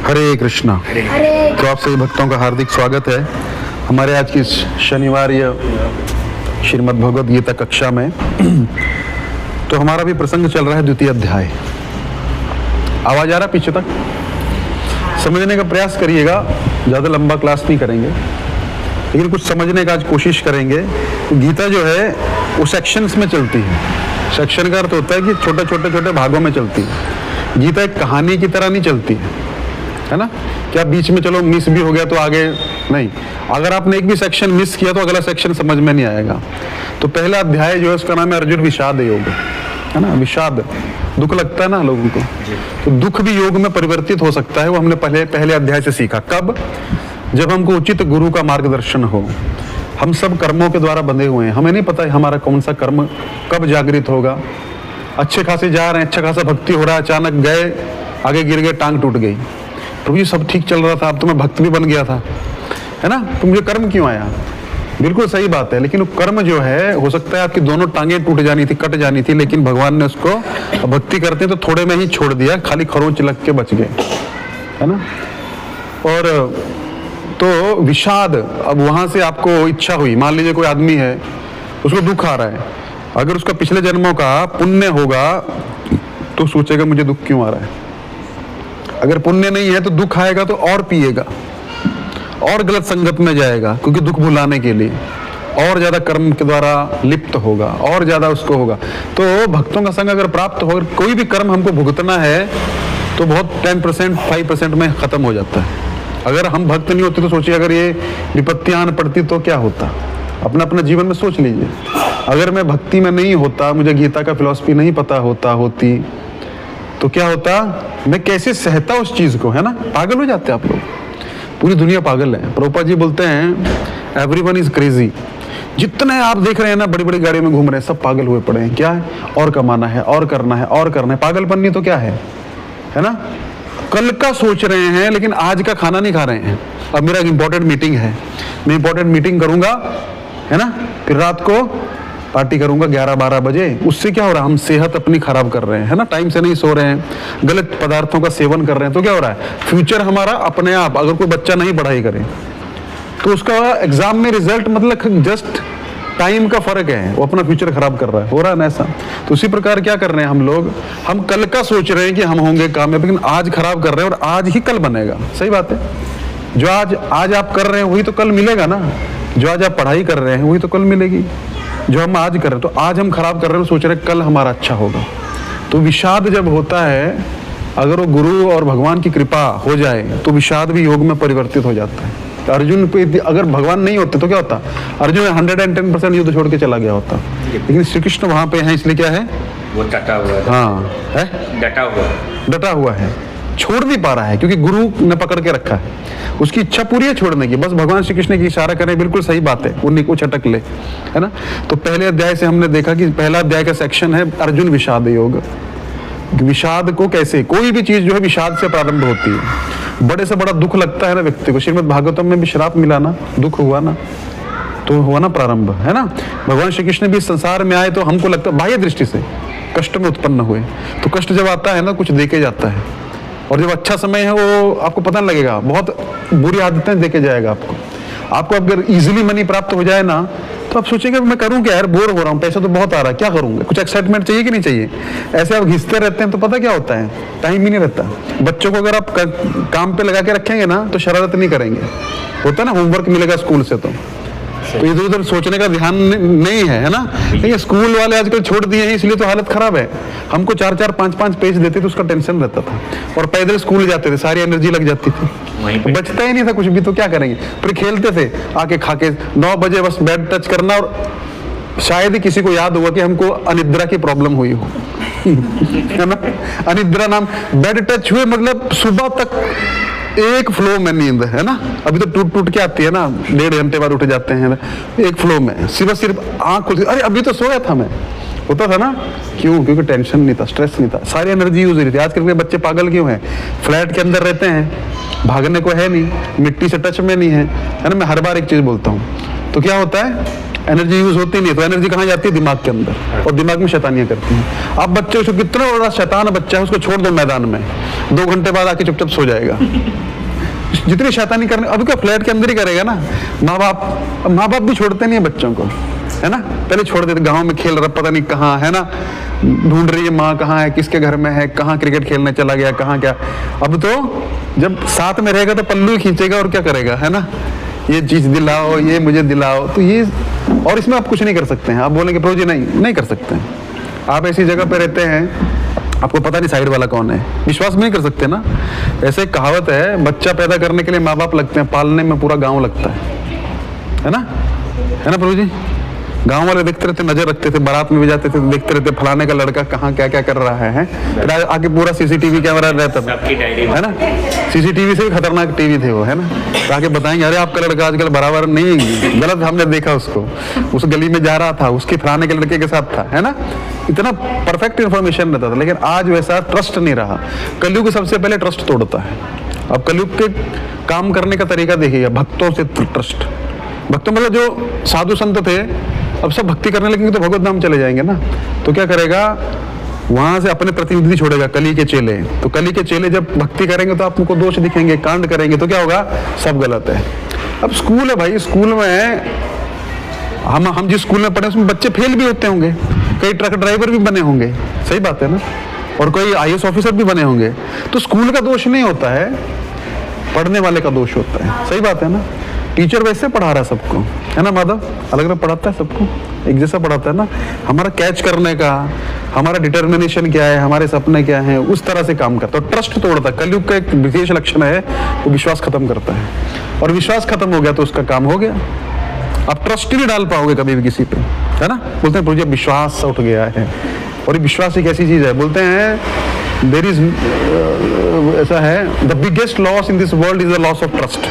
हरे कृष्णा। तो आप सभी भक्तों का हार्दिक स्वागत है हमारे आज की शनिवार श्रीमद् भगवद गीता कक्षा में। तो हमारा भी प्रसंग चल रहा है द्वितीय अध्याय। आवाज आ रहा पीछे तक? समझने का प्रयास करिएगा, ज़्यादा लंबा क्लास नहीं करेंगे लेकिन कुछ समझने का आज कोशिश करेंगे। गीता जो है वो सेक्शंस में चलती है। सेक्शन का अर्थ होता है कि छोटे भागों में चलती है। गीता एक कहानी की तरह नहीं चलती है ना? क्या बीच में चलो मिस भी हो गया तो आगे नहीं। अगर आपने एक भी सेक्शन मिस किया तो अगला सेक्शन समझ में नहीं आएगा। तो पहला अध्याय जो है उसका नाम है अर्जुन विषाद योग, है ना? विषाद, दुख लगता है ना लोगों को, तो दुख भी योग में परिवर्तित हो सकता है। वो हमने पहले अध्याय से सीखा। कब? जब हमको उचित गुरु का मार्गदर्शन हो। हम सब कर्मों के द्वारा बंधे हुए हैं, हमें नहीं पता है हमारा कौन सा कर्म कब जागृत होगा। अच्छे खासे जा रहे हैं, अच्छा खासा भक्ति हो रहा है, अचानक गए, आगे गिर गए, टांग टूट गई। प्रभु जी सब ठीक चल रहा था, अब तो मैं भक्त भी बन गया था, है ना? तो मुझे कर्म क्यों आया? बिल्कुल सही बात है, लेकिन वो कर्म जो है हो सकता है आपकी दोनों टांगें टूट जानी थी, कट जानी थी, लेकिन भगवान ने उसको भक्ति करते तो थोड़े में ही छोड़ दिया, खाली खरोंच लग के बच गए, है ना? और तो विषाद, अब वहां से आपको इच्छा हुई, मान लीजिए कोई आदमी है उसको दुख आ रहा है, अगर उसका पिछले जन्मों का पुण्य होगा तो सोचेगा मुझे दुख क्यों आ रहा है। अगर पुण्य नहीं है तो दुख आएगा तो और पिएगा और गलत संगत में जाएगा, क्योंकि दुख भुलाने के लिए और ज्यादा कर्म के द्वारा लिप्त होगा और ज्यादा उसको होगा। तो भक्तों का संग अगर प्राप्त हो, कोई भी कर्म हमको भुगतना है तो बहुत 10% 5% में खत्म हो जाता है। अगर हम भक्त नहीं होते तो सोचिए अगर ये विपत्तियां आन पड़ती तो क्या होता। अपना अपना जीवन में सोच लीजिए। अगर मैं भक्ति में नहीं होता, मुझे गीता का फिलॉसफी नहीं पता होती तो क्या होता, मैं कैसे सहता उस चीज को, है ना? पागल हो जाते आप लोग, पूरी दुनिया पागल है। प्रभुपाद जी बोलते हैं एवरीवन इज क्रेजी। जितने आप देख रहे हैं ना बड़ी बड़ी गाड़ियों में घूम रहे हैं, सब पागल हुए पड़े हैं। क्या है? और कमाना है, और करना है, और करना है। पागलपन नहीं तो क्या है ना? कल का सोच रहे हैं लेकिन आज का खाना नहीं खा रहे हैं। अब मेरा एक इंपॉर्टेंट मीटिंग है, मैं इंपॉर्टेंट मीटिंग करूंगा, है ना? फिर रात को पार्टी करूंगा 11-12 बजे। उससे क्या हो रहा है? हम सेहत अपनी खराब कर रहे हैं, है ना? टाइम से नहीं सो रहे हैं, गलत पदार्थों का सेवन कर रहे हैं, तो क्या हो रहा है? फ्यूचर हमारा अपने आप, अगर कोई बच्चा नहीं पढ़ाई करे तो उसका एग्जाम में रिजल्ट मतलब जस्ट टाइम का फर्क है, वो अपना फ्यूचर खराब कर रहा है। हो रहा है ना ऐसा? तो उसी प्रकार क्या कर रहे हैं हम लोग, हम कल का सोच रहे हैं कि हम होंगे कामयाब, लेकिन आज खराब कर रहे हैं और आज ही कल बनेगा। सही बात है। जो आज आप कर रहे हैं वही तो कल मिलेगा ना। जो आज आप पढ़ाई कर रहे हैं वही तो कल मिलेगी। जो हम आज कर रहे हैं, तो आज हम खराब कर रहे हैं, सोच रहे हैं कल हमारा अच्छा होगा। तो विषाद जब होता है, अगर वो गुरु और भगवान की कृपा हो जाए तो विषाद भी योग में परिवर्तित हो जाता है। अर्जुन पे अगर भगवान नहीं होते तो क्या होता? अर्जुन 110% युद्ध छोड़ के चला गया होता, लेकिन श्री कृष्ण वहां पे हैं, इसलिए क्या है? वो डटा हुआ है। हाँ है, डटा हुआ है, छोड़ नहीं पा रहा है क्योंकि गुरु ने पकड़ के रखा है। उसकी इच्छा पूरी है छोड़ने की, बस भगवान श्री कृष्ण की इशारा करें, बिल्कुल सही बात है, उन्हीं को छटक ले, है ना? तो पहले अध्याय से हमने देखा कि पहला अध्याय का सेक्शन है अर्जुन विषाद योग। विषाद को कैसे, कोई भी चीज जो है विषाद से प्रारंभ होती है। बड़े से बड़ा दुख लगता है ना व्यक्ति को, श्रीमद् भागवतम में भी श्राप मिला ना, दुख हुआ ना, तो हुआ ना प्रारंभ, है ना? भगवान श्री कृष्ण भी संसार में आए तो हमको लगता है बाह्य दृष्टि से कष्ट में उत्पन्न हुए, तो कष्ट जब आता है ना कुछ देके जाता है, और जब अच्छा समय है वो आपको पता नहीं लगेगा, बहुत बुरी आदतें देके जाएगा आपको अगर इजीली मनी प्राप्त हो जाए ना तो आप सोचेंगे मैं करूं क्या यार, बोर हो रहा हूं, पैसा तो बहुत आ रहा है, क्या करूंगा? कुछ एक्साइटमेंट चाहिए कि नहीं चाहिए? ऐसे आप घिसते रहते हैं तो पता क्या होता है, टाइम ही नहीं रहता। बच्चों को अगर आप काम पे लगा के रखेंगे ना तो शरारत नहीं करेंगे। होता है ना, होमवर्क मिलेगा स्कूल से तो इधर उधर सोचने का ध्यान नहीं है ना? लेकिन स्कूल वाले आजकल छोड़ दिए हैं, इसलिए तो हालत खराब है। हमको 4-4 5-5 पेज देते तो उसका टेंशन रहता था, और पैदल स्कूल जाते थे, सारी एनर्जी लग जाती थी, बचता ही नहीं था कुछ भी। तो क्या करेंगे? फिर खेलते थे, आके खा के 9 बजे बस बेड टच करना, और शायद ही किसी को याद हुआ कि हमको अनिद्रा की प्रॉब्लम हुई हो है ना? अनिद्रा नाम, बेड टच हुए मतलब सुबह तक एक फ्लो में नींद, है ना? अभी तो टूट के आती है ना, 1.5 घंटे बाद उठ जाते हैं, एक फ्लो में सिर्फ आंख खुलती, अरे अभी तो सोया था मैं, होता था ना। क्यों? क्योंकि टेंशन नहीं था, स्ट्रेस नहीं था, सारी एनर्जी यूज हो रही थी। आजकल के बच्चे पागल क्यों हैं? फ्लैट के अंदर रहते हैं, भागने को है नहीं, मिट्टी से टच में नहीं है, है ना? मैं हर बार एक चीज बोलता हूँ, तो क्या होता है, एनर्जी यूज होती नहीं है, तो एनर्जी कहाँ जाती है? दिमाग के अंदर, और दिमाग में शैतानियां करती हैं। आप बच्चे उसको, कितना बड़ा शैतान बच्चा है, उसको छोड़ दो मैदान में, 2 घंटे बाद आके चुपचाप सो जाएगा। जितनी शैतानी करने, अब क्या फ्लैट के अंदर ही करेगा ना। माँ बाप भी छोड़ते नहीं है बच्चों को, है ना। पहले छोड़ देते, गांव में खेल रहा पता नहीं कहाँ, है ना, ढूंढ रही है माँ कहाँ है, किसके घर में है, कहाँ क्रिकेट खेलने चला गया, कहाँ क्या। अब तो जब साथ में रहेगा तो पल्लू खींचेगा और क्या करेगा, है ना, ये चीज दिलाओ, ये मुझे दिलाओ, तो ये, और इसमें आप कुछ नहीं कर सकते हैं। आप बोलेंगे प्रभु जी नहीं कर सकते हैं। आप ऐसी जगह पे रहते हैं, आपको पता नहीं साइड वाला कौन है, विश्वास नहीं कर सकते ना। ऐसे एक कहावत है, बच्चा पैदा करने के लिए माँ बाप लगते हैं, पालने में पूरा गांव लगता है ना प्रभु जी। गांव वाले देखते रहते, नजर रखते थे, बारात में भी जाते थे, देखते रहते फलाने का लड़का कहाँ क्या क्या कर रहा है। फिर आगे पूरा सीसीटीवी कैमरा रहता था, है ना। सीसीटीवी से भी खतरनाक टीवी थे वो, है ना। तो आगे बताएंगे, अरे आपका लड़का आजकल बराबर नहीं, गलत हमने देखा उसको, उस गली में जा रहा था, उसके फलाने के लड़के के साथ था, है ना। इतना परफेक्ट इंफॉर्मेशन रहता था। लेकिन आज वैसा ट्रस्ट नहीं रहा। कलयुग सबसे पहले ट्रस्ट तोड़ता है। अब कलयुग के काम करने का तरीका देखिएगा, भक्तों से ट्रस्ट। भक्तों मतलब जो साधु संत थे, अब सब भक्ति करने लगेंगे तो भगवत धाम चले जाएंगे ना। तो क्या करेगा, वहां से अपने प्रतिनिधि छोड़ेगा, कली के चेले। तो कली के चेले जब भक्ति करेंगे तो आपको दोष दिखेंगे, कांड करेंगे, तो क्या होगा, सब गलत है। अब स्कूल है भाई, स्कूल में हम जिस स्कूल में पढ़े उसमें बच्चे फेल भी होते होंगे, कई ट्रक ड्राइवर भी बने होंगे, सही बात है ना, और कोई IAS ऑफिसर भी बने होंगे। तो स्कूल का दोष नहीं होता है, पढ़ने वाले का दोष होता है, सही बात है ना। टीचर वैसे पढ़ा रहा है सबको, है ना माधव, अलग अलग पढ़ाता है सबको, एक जैसा पढ़ाता है ना। हमारा कैच करने का, हमारा डिटर्मिनेशन क्या है, हमारे सपने क्या हैं, उस तरह से काम करता है। ट्रस्ट तोड़ता है। कलयुग का एक विशेष लक्षण है, वो विश्वास खत्म करता है, और विश्वास खत्म हो गया तो उसका काम हो गया। आप ट्रस्ट ही नहीं डाल पाओगे कभी भी किसी पे, है ना। बोलते हैं प्रभु विश्वास उठ गया है, और ये विश्वास एक ऐसी चीज है, बोलते हैं देयर इज, ऐसा है, the biggest loss in this world is the loss of trust.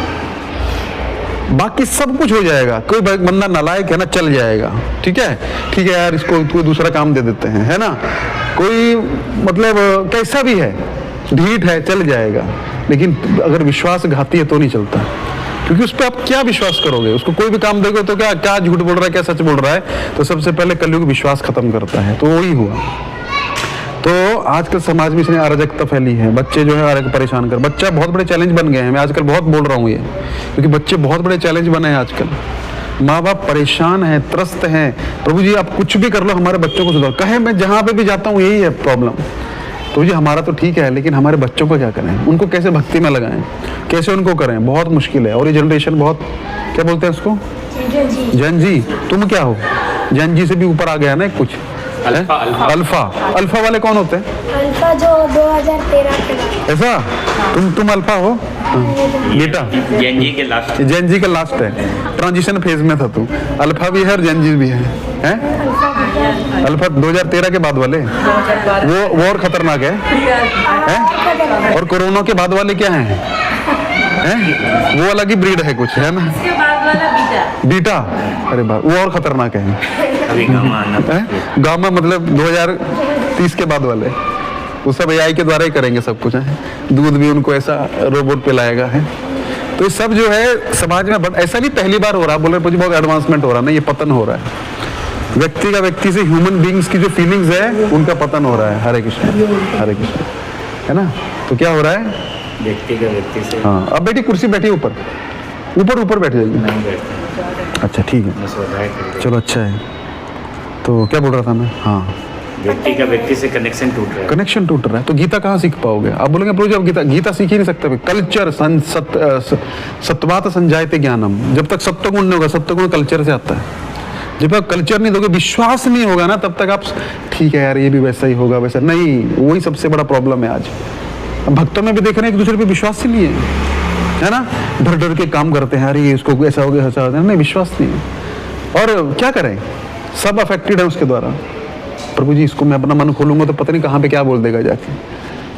बाकी सब कुछ हो जाएगा, कोई बंदा नालायक है ना, चल जाएगा, ठीक है यार, इसको कोई दूसरा काम दे देते हैं, है ना। कोई मतलब कैसा भी है, ढीठ है, चल जाएगा। लेकिन अगर विश्वास घाती है तो नहीं चलता, क्योंकि उस पर आप क्या विश्वास करोगे। उसको कोई भी काम देखो तो क्या झूठ बोल रहा है, क्या सच बोल रहा है। तो सबसे पहले कलयुग विश्वास खत्म करता है, तो वही हुआ। तो आजकल समाज में इसने अराजकता फैली है, बच्चे जो है और परेशान कर, बच्चा बहुत बड़े चैलेंज बन गए हैं। मैं आजकल बहुत बोल रहा हूँ ये, क्योंकि बच्चे बहुत बड़े चैलेंज बने हैं आजकल। माँ बाप परेशान हैं, त्रस्त हैं, प्रभु जी आप कुछ भी कर लो, हमारे बच्चों को सुधारो। कहे मैं जहाँ पे भी जाता हूँ यही है प्रॉब्लम, प्रभु जी हमारा तो ठीक है, लेकिन हमारे बच्चों को क्या करें, उनको कैसे भक्ति में लगाएं, कैसे उनको करें, बहुत मुश्किल है। और ये जनरेशन बहुत, क्या बोलते हैं उसको, जन जी। तुम क्या हो, जन जी से भी ऊपर आ गया ना कुछ, अल्फा वाले कौन होते हैं? अल्फा जो 2013 के बाद। ऐसा तुम अल्फा हो बेटा, जेन जी का लास्ट है, ट्रांजिशन फेज में था तू। अल्फा भी है और जेन जी भी है? अल्फा 2013 के बाद वाले, वो और खतरनाक है? और कोरोना के बाद वाले क्या हैं? वो अलग ही ब्रीड है कुछ, है ना, बीटा। अरे बाप, वो और खतरनाक है। गामा मतलब 2030 के बाद वाले, वो सब AI के द्वारा ही करेंगे सब कुछ, है। दूध भी उनको ऐसा रोबोट पे लाएगा, है। तो ये सब जो है समाज में ऐसा नहीं पहली बार हो रहा, बोल रहे बहुत एडवांसमेंट हो रहा, नहीं, ये पतन हो रहा है। व्यक्ति का व्यक्ति से, ह्यूमन बींग्स की जो फीलिंग्स है उनका पतन हो रहा है। हरे कृष्ण, है ना। तो क्या हो रहा है, व्यक्ति का व्यक्ति से। हाँ, अब बेटी कुर्सी बैठी ऊपर बैठ जाइए। अच्छा ठीक है, चलो अच्छा है। तो क्या बोल रहा था मैं, हाँ, व्यक्ति का व्यक्ति से कनेक्शन टूट रहा है। तो गीता कहाँ सीख पाओगे आप? बोलेंगे प्रभु जी अब गीता सीख ही नहीं सकते। कल्चर सत्वात संजायते ज्ञानम, जब तक सत्वगुण नहीं होगा, सत्वगुण कल्चर से आता है। जब आप कल्चर नहीं दोगे, विश्वास नहीं होगा ना, तब तक आप ठीक है यार ये भी वैसा ही होगा, वैसा नहीं। वही सबसे बड़ा प्रॉब्लम है आज। भक्तों में भी देख रहे हैं एक दूसरे पे विश्वास ही नहीं है ना, डर के काम करते हैं, अरे इसको ऐसा हो गया, ऐसा हो गया, नहीं, विश्वास नहीं है। और क्या करें, सब अफेक्टेड है उसके द्वारा। प्रभु जी इसको मैं अपना मन खोलूंगा तो पता नहीं कहाँ पे क्या बोल देगा जाके,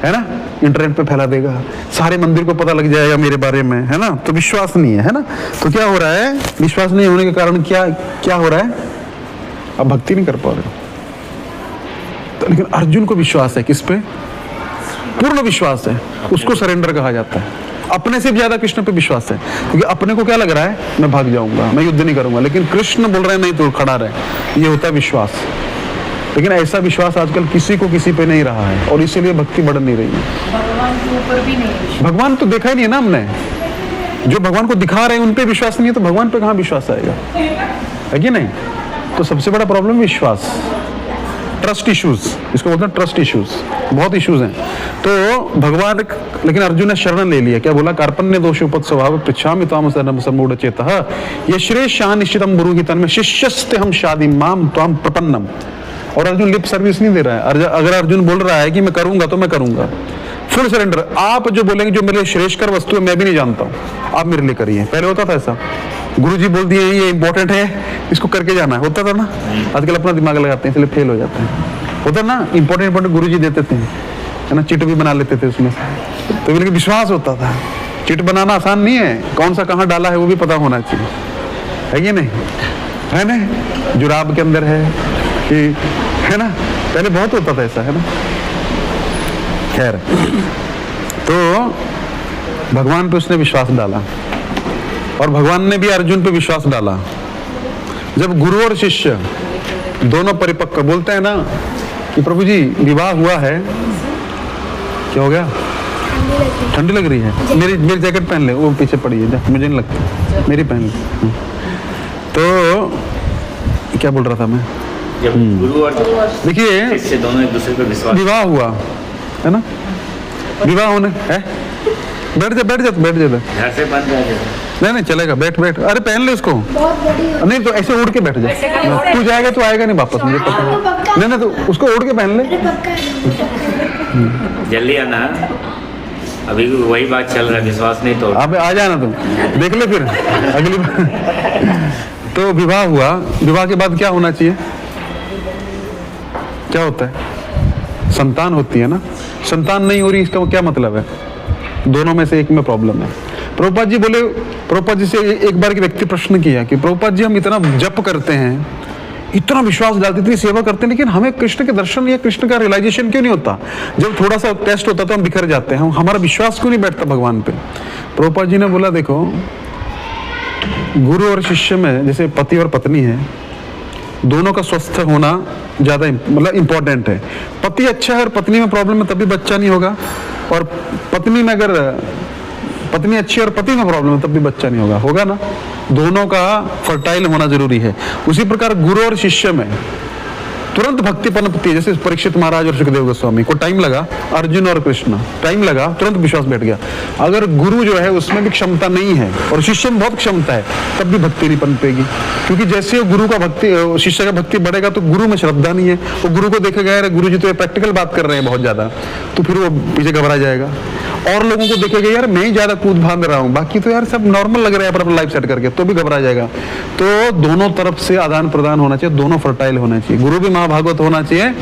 है ना, इंटरनेट पे फैला देगा, सारे मंदिर को पता लग जाएगा मेरे बारे में, है ना। तो विश्वास नहीं है ना। तो क्या हो रहा है, विश्वास नहीं होने के कारण क्या हो रहा है, आप भक्ति नहीं कर पा रहे। तो लेकिन अर्जुन को विश्वास है, किस पे, पूर्ण विश्वास है, उसको सरेंडर कहा जाता है। अपने से भी ज्यादा कृष्ण पे विश्वास है, क्योंकि अपने को क्या लग रहा है, मैं भाग जाऊंगा, मैं युद्ध नहीं करूंगा, लेकिन कृष्ण बोल रहे हैं नहीं तो खड़ा रहे, ये होता है विश्वास। लेकिन ऐसा विश्वास आजकल किसी को किसी पे नहीं रहा है, और इसीलिए भक्ति बढ़ नहीं रही है। भगवान के ऊपर भी नहीं, भगवान तो देखा ही नहीं है ना हमने, जो भगवान को दिखा रहे हैं उन पे विश्वास नहीं है, तो भगवान पे कहाँ विश्वास आएगा, है कि नहीं? तो सबसे बड़ा प्रॉब्लम विश्वास, ट्रस्ट इश्यूज, इसको बोलते हैं ट्रस्ट इश्यूज, बहुत इश्यूज हैं। तो भगवान, लेकिन अर्जुन ने शरण ले लिया, क्या बोला, कार्पण्य दोषोपत स्वभाव पृच्छामि त्वाम शरणम सम्मूढ़ चेतः यश्रेषां निश्चितं ब्रूहि में शिष्यस्ते हम शादी माम त्वाम प्रपन्नम। और अर्जुन लिप सर्विस नहीं दे रहा है। अगर अर्जुन बोल रहा है कि मैं करूंगा तो मैं करूंगा, फुल सरेंडर। आप जो बोलेंगे जो मेरे लिए श्रेष्ठकर वस्तु है मैं भी नहीं जानता हूँ, आप मेरे लिए करिए। पहले होता था ऐसा, गुरुजी बोल दिए ये इंपॉर्टेंट है, इसको करके जाना है, होता था ना। आजकल अपना दिमाग लगाते हैं इसलिए फेल हो जाते हैं। होता ना, इंपॉर्टेंट गुरुजी देते थे, है ना, चिट भी बना लेते थे उसमें, तो मेरे को विश्वास होता था। चिट बनाना आसान नहीं है, कौन सा कहाँ डाला है वो भी पता होना चाहिए, है कि नहीं, है ना, जुराब के अंदर है कि, है ना, पहले बहुत होता था ऐसा, है ना। खैर, तो भगवान पे उसने विश्वास डाला, और भगवान ने भी अर्जुन पे विश्वास डाला। जब गुरु और शिष्य दोनों परिपक्व, बोलते हैं ना कि प्रभु जी विवाह हुआ है, क्या हो गया, ठंडी लग रही है, मेरी जैकेट पहन ले, वो पीछे पड़ी है, मुझे नहीं लगता, मेरी पहन ले। तो क्या बोल रहा था मैं, जब गुरु और देखिए शिष्य दोनों एक दूसरे पर विश्वास, विवाह हुआ है ना, विवाह होने है, बैठ जा बैठ जा बैठ जा, घर से बंद रह, नहीं चलेगा, बैठ बैठ, अरे पहन ले उसको, बहुत बड़ी नहीं तो ऐसे उड़ के बैठ जा, तू जाएगा तो आएगा नहीं वापस, मुझे पता है। नहीं तो उसको उड़ के पहन ले, पक्का है। जल्दी आना, अभी वही बात चल रहा है, विश्वास नहीं तोड़। अब आ जाना तुम, देख ले फिर अगली बार। तो विवाह हुआ, विवाह के बाद क्या होना चाहिए, क्या होता है, संतान होती है ना। संतान नहीं हो रही, इसका क्या मतलब है, दोनों में से एक में प्रॉब्लम है। प्रभुपाद जी बोले, प्रभुपाद जी से एक बार के व्यक्ति प्रश्न किया कि प्रभुपाद जी हम इतना जप करते हैं, इतना विश्वास डालते, इतनी सेवा करते हैं, लेकिन हमें कृष्ण के दर्शन या कृष्ण का रियलाइजेशन क्यों नहीं होता। जब थोड़ा सा टेस्ट होता तो हम बिखर जाते हैं, हमारा विश्वास क्यों नहीं बैठता भगवान पे। प्रभुपाद जी ने बोला, देखो गुरु और शिष्य में जैसे पति और पत्नी है, दोनों का स्वस्थ होना ज्यादा मतलब इंपॉर्टेंट है। पति अच्छा है और पत्नी में प्रॉब्लम है तभी बच्चा नहीं होगा, और पत्नी में अगर पत्नी अच्छी और पति में प्रॉब्लम है तब भी बच्चा नहीं होगा, होगा ना। दोनों का फर्टाइल होना जरूरी है। उसी प्रकार गुरु और शिष्य में तुरंत भक्ति पनपती है। जैसे परीक्षित महाराज और सुखदेव गोस्वामी को टाइम लगा, अर्जुन और कृष्ण टाइम लगा, तुरंत विश्वास बैठ गया। अगर गुरु जो है उसमें भी क्षमता नहीं है और शिष्य में बहुत क्षमता है, तब भी भक्ति नहीं पनपेगी। क्योंकि जैसे गुरु का भक्ति, शिष्य का भक्ति बढ़ेगा तो गुरु में श्रद्धा नहीं है, वो गुरु को देखेगा यार गुरु जी तो प्रैक्टिकल बात कर रहे हैं बहुत ज्यादा, तो फिर वो पीछे घबरा जाएगा। और लोगों को देखेगा यार मैं ही ज्यादा कूद फांद रहा हूँ, बाकी तो यार सब नॉर्मल लग रहा है अपना लाइफ सेट करके, तो भी घबरा जाएगा। तो दोनों तरफ से आदान प्रदान होना चाहिए, दोनों फर्टाइल होना चाहिए। गुरु भी महाभागवत होना चाहिए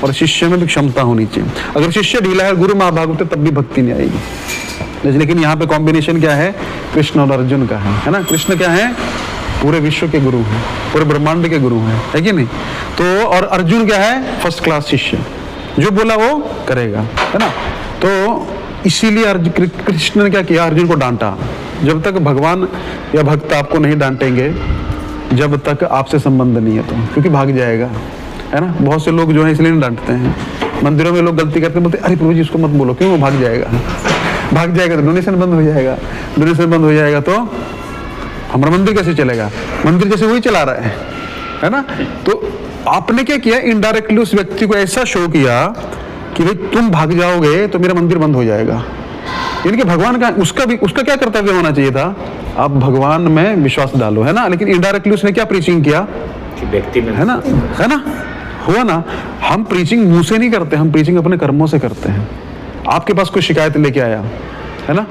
और शिष्य में भी क्षमता होनी चाहिए। अगर शिष्य ढीला है, गुरु महाभागवत है, तब भी भक्ति नहीं आएगी। लेकिन यहाँ पे कॉम्बिनेशन क्या है, कृष्ण और अर्जुन का है ना। कृष्ण क्या है, पूरे विश्व के गुरु हैं, पूरे ब्रह्मांड के गुरु हैं, है कि नहीं। तो और अर्जुन क्या है, फर्स्ट क्लास शिष्य, जो बोला वो करेगा, है ना। तो इसीलिए कृष्ण ने क्या किया, अर्जुन को डांटा। जब तक भगवान या भक्त आपको नहीं डांटेंगे, जब तक आपसे संबंध नहीं है, तो क्योंकि भाग जाएगा, है ना। बहुत से लोग जो है इसलिए नहीं डांटते हैं। मंदिरों में लोग गलती करते, बोलते अरे प्रभु जी इसको मत बोलो, क्यों, वो भाग जाएगा। भाग जाएगा तो डोनेशन बंद हो जाएगा, डोनेशन बंद हो जाएगा तो हमारा मंदिर कैसे चलेगा। मंदिर जैसे वही चला रहा है ना। तो आपने क्या किया, इनडायरेक्टली उस व्यक्ति को ऐसा शो किया कि भाई तुम भाग जाओगे तो मेरा मंदिर बंद हो जाएगा। यानी कि भगवान का उसका क्या कर्तव्य होना चाहिए था, आप भगवान में विश्वास डालो, है ना। लेकिन इनडायरेक्टली उसने क्या प्रीचिंग किया, व्यक्ति में, है ना, हुआ ना। हम प्रीचिंग मुंह से नहीं करते, हम प्रीचिंग अपने कर्मों से करते हैं। आपके पास कोई शिकायत लेके आया, है ना,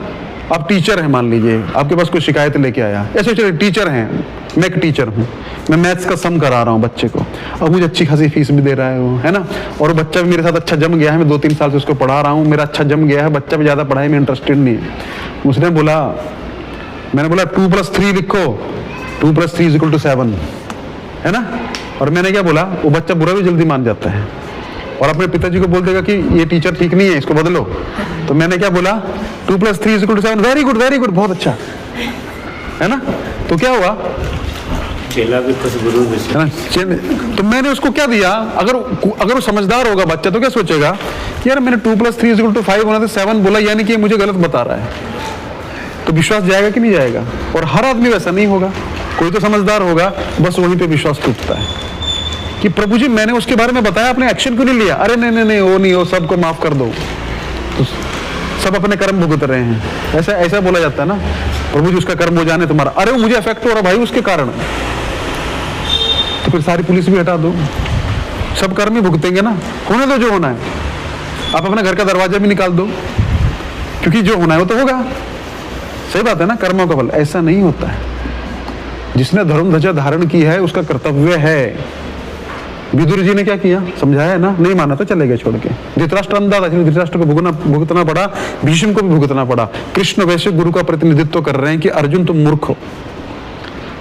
आप टीचर हैं, मान लीजिए आपके पास कोई शिकायत लेके आया, ऐसे चलिए टीचर हैं, मैं एक टीचर हूँ, मैं मैथ्स का सम करा रहा हूँ बच्चे को, और मुझे अच्छी खासी फीस भी दे रहा है वो, है ना। और बच्चा भी मेरे साथ अच्छा जम गया है, मैं 2-3 साल से उसको पढ़ा रहा हूँ, मेरा अच्छा जम गया है, बच्चा भी ज़्यादा पढ़ाई में इंटरेस्टेड नहीं है। उसने बोला, मैंने बोला 2+3 लिखो, 2+3 = 7, है ना। और मैंने क्या बोला, वो बच्चा बुरा भी जल्दी मान जाता है, और अपने पिताजी को बोल देगा कि ये टीचर ठीक नहीं है, इसको बदलो, तो मैंने क्या बोला, 2 + 3 = 7, वेरी गुड वेरी गुड, बहुत अच्छा है ना। तो क्या हुआ, चेला भी खुश गुरु भी है ना। तो मैंने उसको क्या दिया, अगर वो समझदार होगा बच्चा तो क्या सोचेगा, यार मैंने 2 + 3 = 5 होना था, 7 बोला, यानी कि मुझे गलत बता रहा है। तो विश्वास जाएगा कि नहीं जाएगा। और हर आदमी वैसा नहीं होगा, कोई तो समझदार होगा, बस वहीं पे विश्वास टूटता है कि प्रभु जी मैंने उसके बारे में बताया, आपने एक्शन क्यों नहीं लिया। अरे नहीं नहीं नहीं, वो नहीं, वो सबको माफ कर दो, तो सब अपने कर्म भुगत रहे हैं, ऐसा ऐसा बोला जाता है ना। प्रभु जी उसका कर्म हो जाने तुम्हारा, अरे वो मुझे अफेक्ट हो रहा भाई उसके कारण, तो फिर सारी पुलिस भी हटा दो, सब कर्म ही भुगतेंगे ना, होने दो जो होना है। आप अपने घर का दरवाजा भी निकाल दो, क्योंकि जो होना है वो तो होगा। सही बात है ना, कर्मों का फल ऐसा नहीं होता है। जिसने धर्म ध्वजा धारण की है उसका कर्तव्य है। विदुर जी ने क्या किया, समझाया है ना, नहीं माना तो चले गए छोड़ के। धृतराष्ट्र अंधा था, धृतराष्ट्र को भुगतना पड़ा, भीष्म को भी भुगतना पड़ा। कृष्ण वैसे गुरु का प्रतिनिधित्व कर रहे हैं कि अर्जुन तुम मूर्ख हो,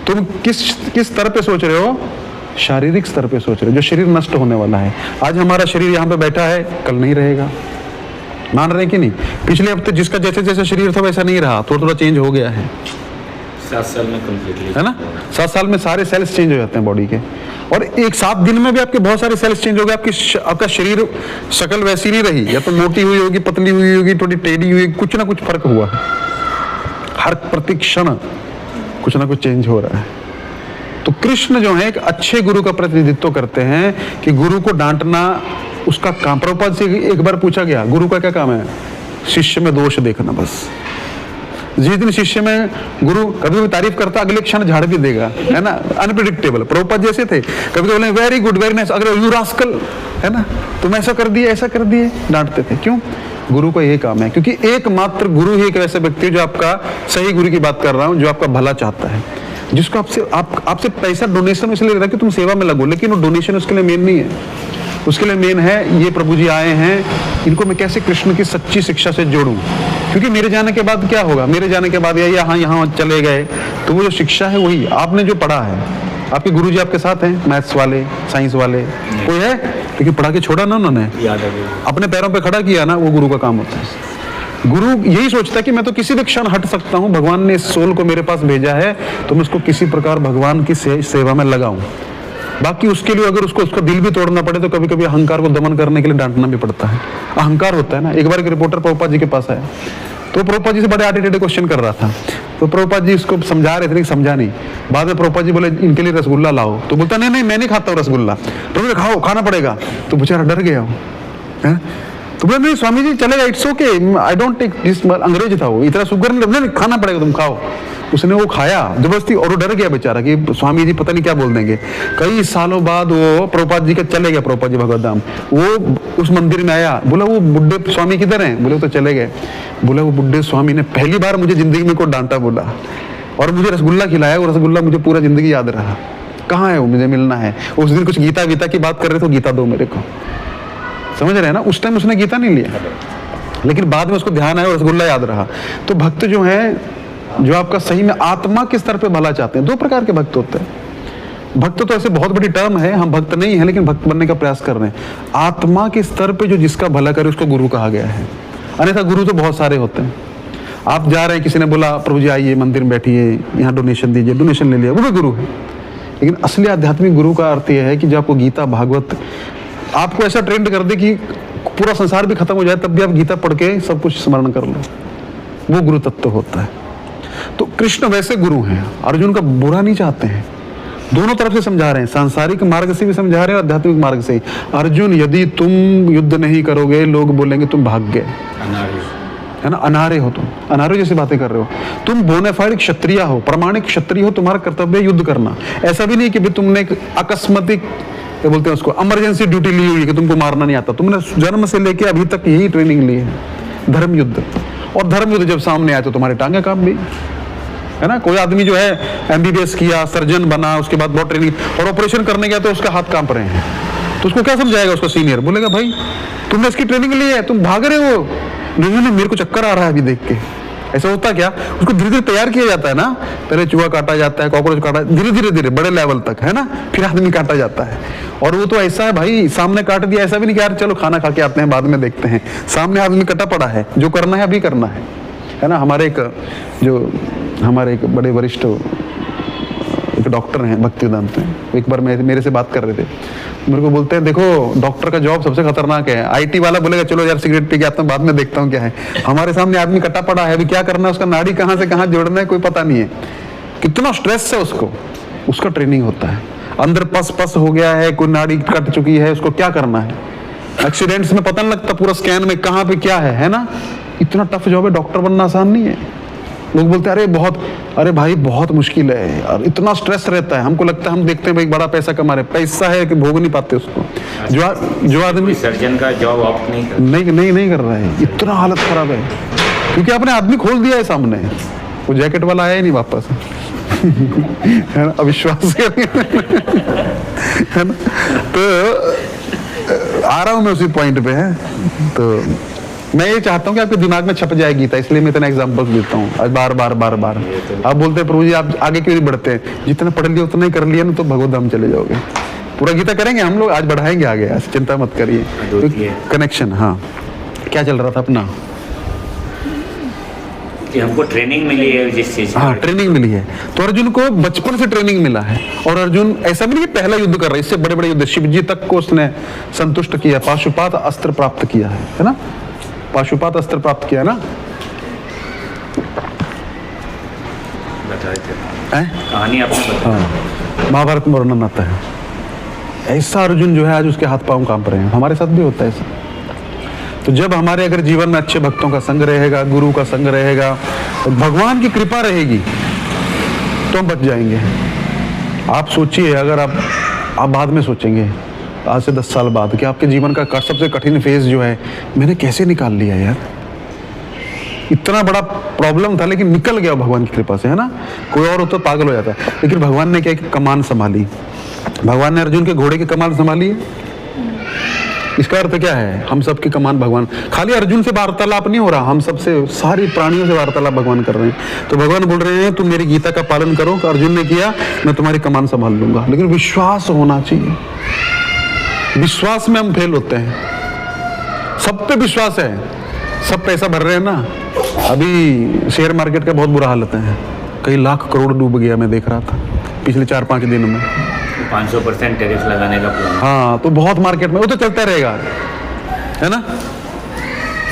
तुम किस स्तर पे सोच रहे हो, शारीरिक स्तर पे सोच रहे हो, जो शरीर नष्ट होने वाला है। आज हमारा शरीर यहाँ पे बैठा है, कल नहीं रहेगा, मान रहे हैं कि नहीं। पिछले हफ्ते जिसका जैसे जैसे शरीर था वैसा नहीं रहा, थोड़ा थोड़ा चेंज हो गया है। 7 साल में कंप्लीटली, है ना, 7 साल में सारे सेल्स चेंज हो जाते हैं बॉडी के। और एक 7 दिन में भी आपके बहुत सारे सेल्स चेंज हो गए। आपका शरीर शक्ल वैसी नहीं रही, या तो मोटी हुई होगी, पतली हुई होगी, थोड़ी टेढ़ी हुई, कुछ ना कुछ फर्क हुआ है। हर प्रतिक्षण कुछ ना कुछ चेंज हो रहा है। तो कृष्ण जो है एक अच्छे गुरु का प्रतिनिधित्व करते हैं कि गुरु को डांटना उसका काम। प्रभुपाद से एक बार पूछा गया, गुरु का क्या काम है, शिष्य में दोष देखना बस। जिस दिन शिष्य में गुरु कभी भी तारीफ करता, अगले क्षण झाड़ भी देगा, है ना, अनप्रिडिक्टेबल। प्रभुपाद जैसे थे, कभी बोले वेरी गुड वेरी नाइस, अगर यू रास्कल, है ना, तुम ऐसा कर दिए ऐसा कर दिए, डांटते थे। क्यों, गुरु का यही काम है, क्योंकि एकमात्र गुरु ही एक ऐसा व्यक्ति है जो आपका, सही गुरु की बात कर रहा हूं, जो आपका भला चाहता है, जिसको आपसे पैसा डोनेशन इसलिए ले रहा है कि तुम सेवा में लगो, लेकिन वो डोनेशन उसके लिए मेन नहीं है। उसके लिए मेन है, ये प्रभु जी आए हैं, इनको मैं कैसे कृष्ण की सच्ची शिक्षा से जोड़ूं। क्योंकि मेरे जाने के बाद क्या होगा, मेरे जाने के बाद या यहाँ चले गए तो वो जो शिक्षा है वही आपने जो पढ़ा है, आपके गुरु जी आपके साथ हैं, मैथ्स वाले, साइंस वाले, कोई है, लेकिन पढ़ा के छोड़ा ना उन्होंने, याद है अपने पैरों पे खड़ा किया ना, वो गुरु का काम होता है। गुरु यही सोचता है कि मैं तो किसी भी क्षण हट सकता हूँ, भगवान ने इस सोल को मेरे पास भेजा है तो मैं उसको किसी प्रकार भगवान की सेवा में लगाऊं। बाकी उसके लिए अगर उसका दिल भी तोड़ना पड़े तो कभी कभी अहंकार को दमन करने के लिए डांटना भी पड़ता है। अहंकार होता है ना। एक बार एक रिपोर्टर प्रभुपाद जी के पास आया, तो प्रभुपाद जी से बड़े आटे टेढ़े क्वेश्चन कर रहा था, तो प्रभुपाद जी उसको समझा रहे थे लेकिन समझा नहीं। बाद में प्रभुपाद जी बोले इनके लिए रसगुल्ला लाओ, तो बोलता नहीं नहीं मैं नहीं खाता हूँ रसगुल्ला। तो खाओ, खाना पड़ेगा। तो बेचारा डर गया हो, तो बोले नहीं स्वामी जी चलेगा, it's okay, I don't take this. अंग्रेज था वो, इतना शुगर नहीं, खाना पड़ेगा, तुम खाओ। उसने वो खाया जबरदस्ती और वो डर गया बेचारा कि स्वामी जी पता नहीं क्या बोल देंगे। कई सालों बाद वो प्रभुपाद जी का चले गया, प्रभुपाद जी भगवत धाम, वो उस मंदिर में आया, बोला वो बुड्ढे स्वामी किधर हैं, बोले तो चले गए। बोला वो बुड्ढे स्वामी ने पहली बार मुझे जिंदगी में को डांटा बोला और मुझे रसगुल्ला खिलाया, वो रसगुल्ला मुझे पूरा जिंदगी याद रहा। कहाँ है वो, मुझे मिलना है। उस दिन कुछ गीता वीता की बात कर रहे थे, गीता दो मेरे को, समझ रहे हैं ना। उस टाइम उसने गीता नहीं लिया, लेकिन बाद में उसको ध्यान आया और रसगुल्ला याद रहा। तो भक्त जो है, जो आपका सही में आत्मा के स्तर पे भला चाहते हैं, 2 प्रकार के भक्त होते हैं। भक्त तो ऐसे बहुत बड़ी टर्म है, हम भक्त नहीं है लेकिन भक्त बनने का प्रयास कर रहे हैं। आत्मा के स्तर पे जो जिसका भला करे उसको गुरु कहा गया है। अन्यथा गुरु तो बहुत सारे होते हैं। आप जा रहे हैं, किसी ने बोला प्रभु जी आइए मंदिर में बैठिए, यहाँ डोनेशन दीजिए, डोनेशन ले लिया, वो भी गुरु है। लेकिन असली आध्यात्मिक गुरु का अर्थ यह है कि जो आपको गीता भागवत आपको ऐसा ट्रेंड कर दे कि पूरा संसार भी खत्म हो जाए तब भी आप गीता पढ़ के सब कुछ स्मरण कर लो, वो गुरु तत्व होता है। तो कृष्ण वैसे गुरु हैं, अर्जुन का बुरा नहीं चाहते हैं, दोनों तरफ से समझा रहे हैं, सांसारिक मार्ग से भी समझा रहे हैं और आध्यात्मिक मार्ग से। अर्जुन यदि तुम युद्ध नहीं करोगे लोग बोलेंगे तुम भाग गए, है ना, अनारे हो, तुम अनारे जैसी बातें कर रहे हो। तुम बोनाफाइड क्षत्रिय हो, प्रमाणिक क्षत्रिय हो, तुम्हारा कर्तव्य युद्ध करना। ऐसा भी नहीं कि भी तुमने एक अकस्मातिक, क्या बोलते हैं उसको, इमरजेंसी ड्यूटी ली हुई है कि तुमको मारना नहीं आता। तुमने जन्म से लेके अभी तक यही ट्रेनिंग ली है, धर्म युद्ध। और धर्म युद्ध जब सामने आए तो तुम्हारे टांगे कांप गई, है ना। कोई आदमी जो है एमबीबीएस किया, सर्जन बना, उसके बाद बहुत ट्रेनिंग और ऑपरेशन करने गया तो उसका हाथ कांप रहे हैं, तो उसको क्या समझाएगा उसका सीनियर, बोलेगा भाई तुमने इसकी ट्रेनिंग ली है, तुम भाग रहे हो। नहीं नहीं मेरे को चक्कर आ रहा है अभी देख के, ऐसा होता क्या, उसको धीरे धीरे तैयार किया जाता है ना, पहले चूहा काटा जाता है, कॉकरोच काटा, धीरे धीरे धीरे बड़े लेवल तक, है ना, फिर आदमी काटा जाता है। और वो तो ऐसा है भाई, सामने काट दिया, ऐसा भी नहीं कि यार चलो खाना खा के आते हैं बाद में देखते हैं, सामने आदमी कटा पड़ा है, जो करना है अभी करना है ना। हमारे एक बड़े वरिष्ठ एक डॉक्टर हैं भक्तिवेदांत में, एक बार मेरे से बात कर रहे थे, मेरे को बोलते हैं देखो डॉक्टर का जॉब सबसे खतरनाक है। आईटी वाला बोलेगा चलो यार सिगरेट पी के आता हूँ बाद में देखता हूँ क्या है, हमारे सामने आदमी कटा पड़ा है, अभी क्या करना है, उसका नाड़ी कहाँ से कहाँ जोड़ना है कोई पता नहीं है, कितना स्ट्रेस है उसको, उसका ट्रेनिंग होता है। अंदर पस हो गया है, कोई नाड़ी कट चुकी है, उसको क्या करना है, एक्सीडेंट्स में पता नहीं लगता पूरा स्कैन में कहाँ पे क्या है ना। इतना टफ जॉब है, डॉक्टर बनना आसान नहीं है। लोग बोलते हैं अरे भाई बहुत मुश्किल है और इतना स्ट्रेस रहता है, हमको लगता है हम देखते हैं भाई बड़ा पैसा कमा रहे, पैसा है कि भोग नहीं पाते उसको। जो आदमी सर्जन का जॉब ऑप्ट नहीं कर रहा है, इतना हालत खराब है क्योंकि आपने आदमी खोल दिया है सामने, वो जैकेट वाला आया ही नहीं वापस है ना, अविश्वास है ना। तो आ रहा हूं मैं उसी पॉइंट पे है, तो मैं ये चाहता हूँ कि आपके दिमाग में छप जाए गीता, इसलिए मैं इतना एग्जांपल्स देता हूँ आज बार बार। आप बोलते हैं प्रभु जी आप आगे क्यों नहीं बढ़ते हैं, जितना पढ़ लिया उतना ही कर लिया ना तो भगवत धाम चले जाओगे। पूरा गीता करेंगे हम लोग, आज बढ़ाएंगे आगे, आज चिंता मत करिए। कनेक्शन, हाँ क्या चल रहा था अपना, कि हमको ट्रेनिंग मिली है जिस चीज, हाँ ट्रेनिंग मिली है। तो अर्जुन को बचपन से ट्रेनिंग मिला है, और अर्जुन ऐसा भी नहीं कि पहला युद्ध कर रहा है, इससे बड़े बड़े युद्ध शिव जी तक को उसने संतुष्ट किया, पाशुपात अस्त्र प्राप्त किया है ना, पाशुपात अस्त्र प्राप्त किया ना, बताए थे कहानी आपने बताई, महाभारत में वर्णन आता है। ऐसा अर्जुन जो है आज उसके हाथ पांव कांप रहे हैं, हमारे साथ भी होता है ऐसा। तो जब हमारे अगर जीवन में अच्छे भक्तों का संग रहेगा, गुरु का संग रहेगा, तो भगवान की कृपा रहेगी तो हम बच जाएंगे। आप सोचिए, अगर आप बाद में सोचेंगे आज से 10 साल बाद कि आपके जीवन का सबसे कठिन फेज जो है मैंने कैसे निकाल लिया यार, इतना बड़ा प्रॉब्लम था लेकिन निकल गया भगवान की कृपा से, है ना। कोई और हो तो पागल हो जाता, लेकिन भगवान ने क्या कि कमान संभाली, भगवान ने अर्जुन के घोड़े की कमान संभाली है। इसका अर्थ क्या है, हम सबकी कमान भगवान, खाली अर्जुन से वार्तालाप नहीं हो रहा, हम सबसे सारी प्राणियों से वार्तालाप भगवान कर रहे हैं। तो भगवान बोल रहे हैं तुम मेरी गीता का पालन करो, तो अर्जुन ने किया, मैं तुम्हारी कमान संभाल लूंगा। लेकिन विश्वास होना चाहिए, विश्वास में हम फेल होते हैं। सब पे विश्वास है, सब पैसा भर रहे हैं ना, अभी शेयर मार्केट का बहुत बुरा हालत है, कई लाख करोड़ डूब गया, मैं देख रहा था पिछले 4-5 दिन में। 500% टैरिफ लगाने का प्लान, हाँ तो बहुत मार्केट में वो तो चलता रहेगा, है ना,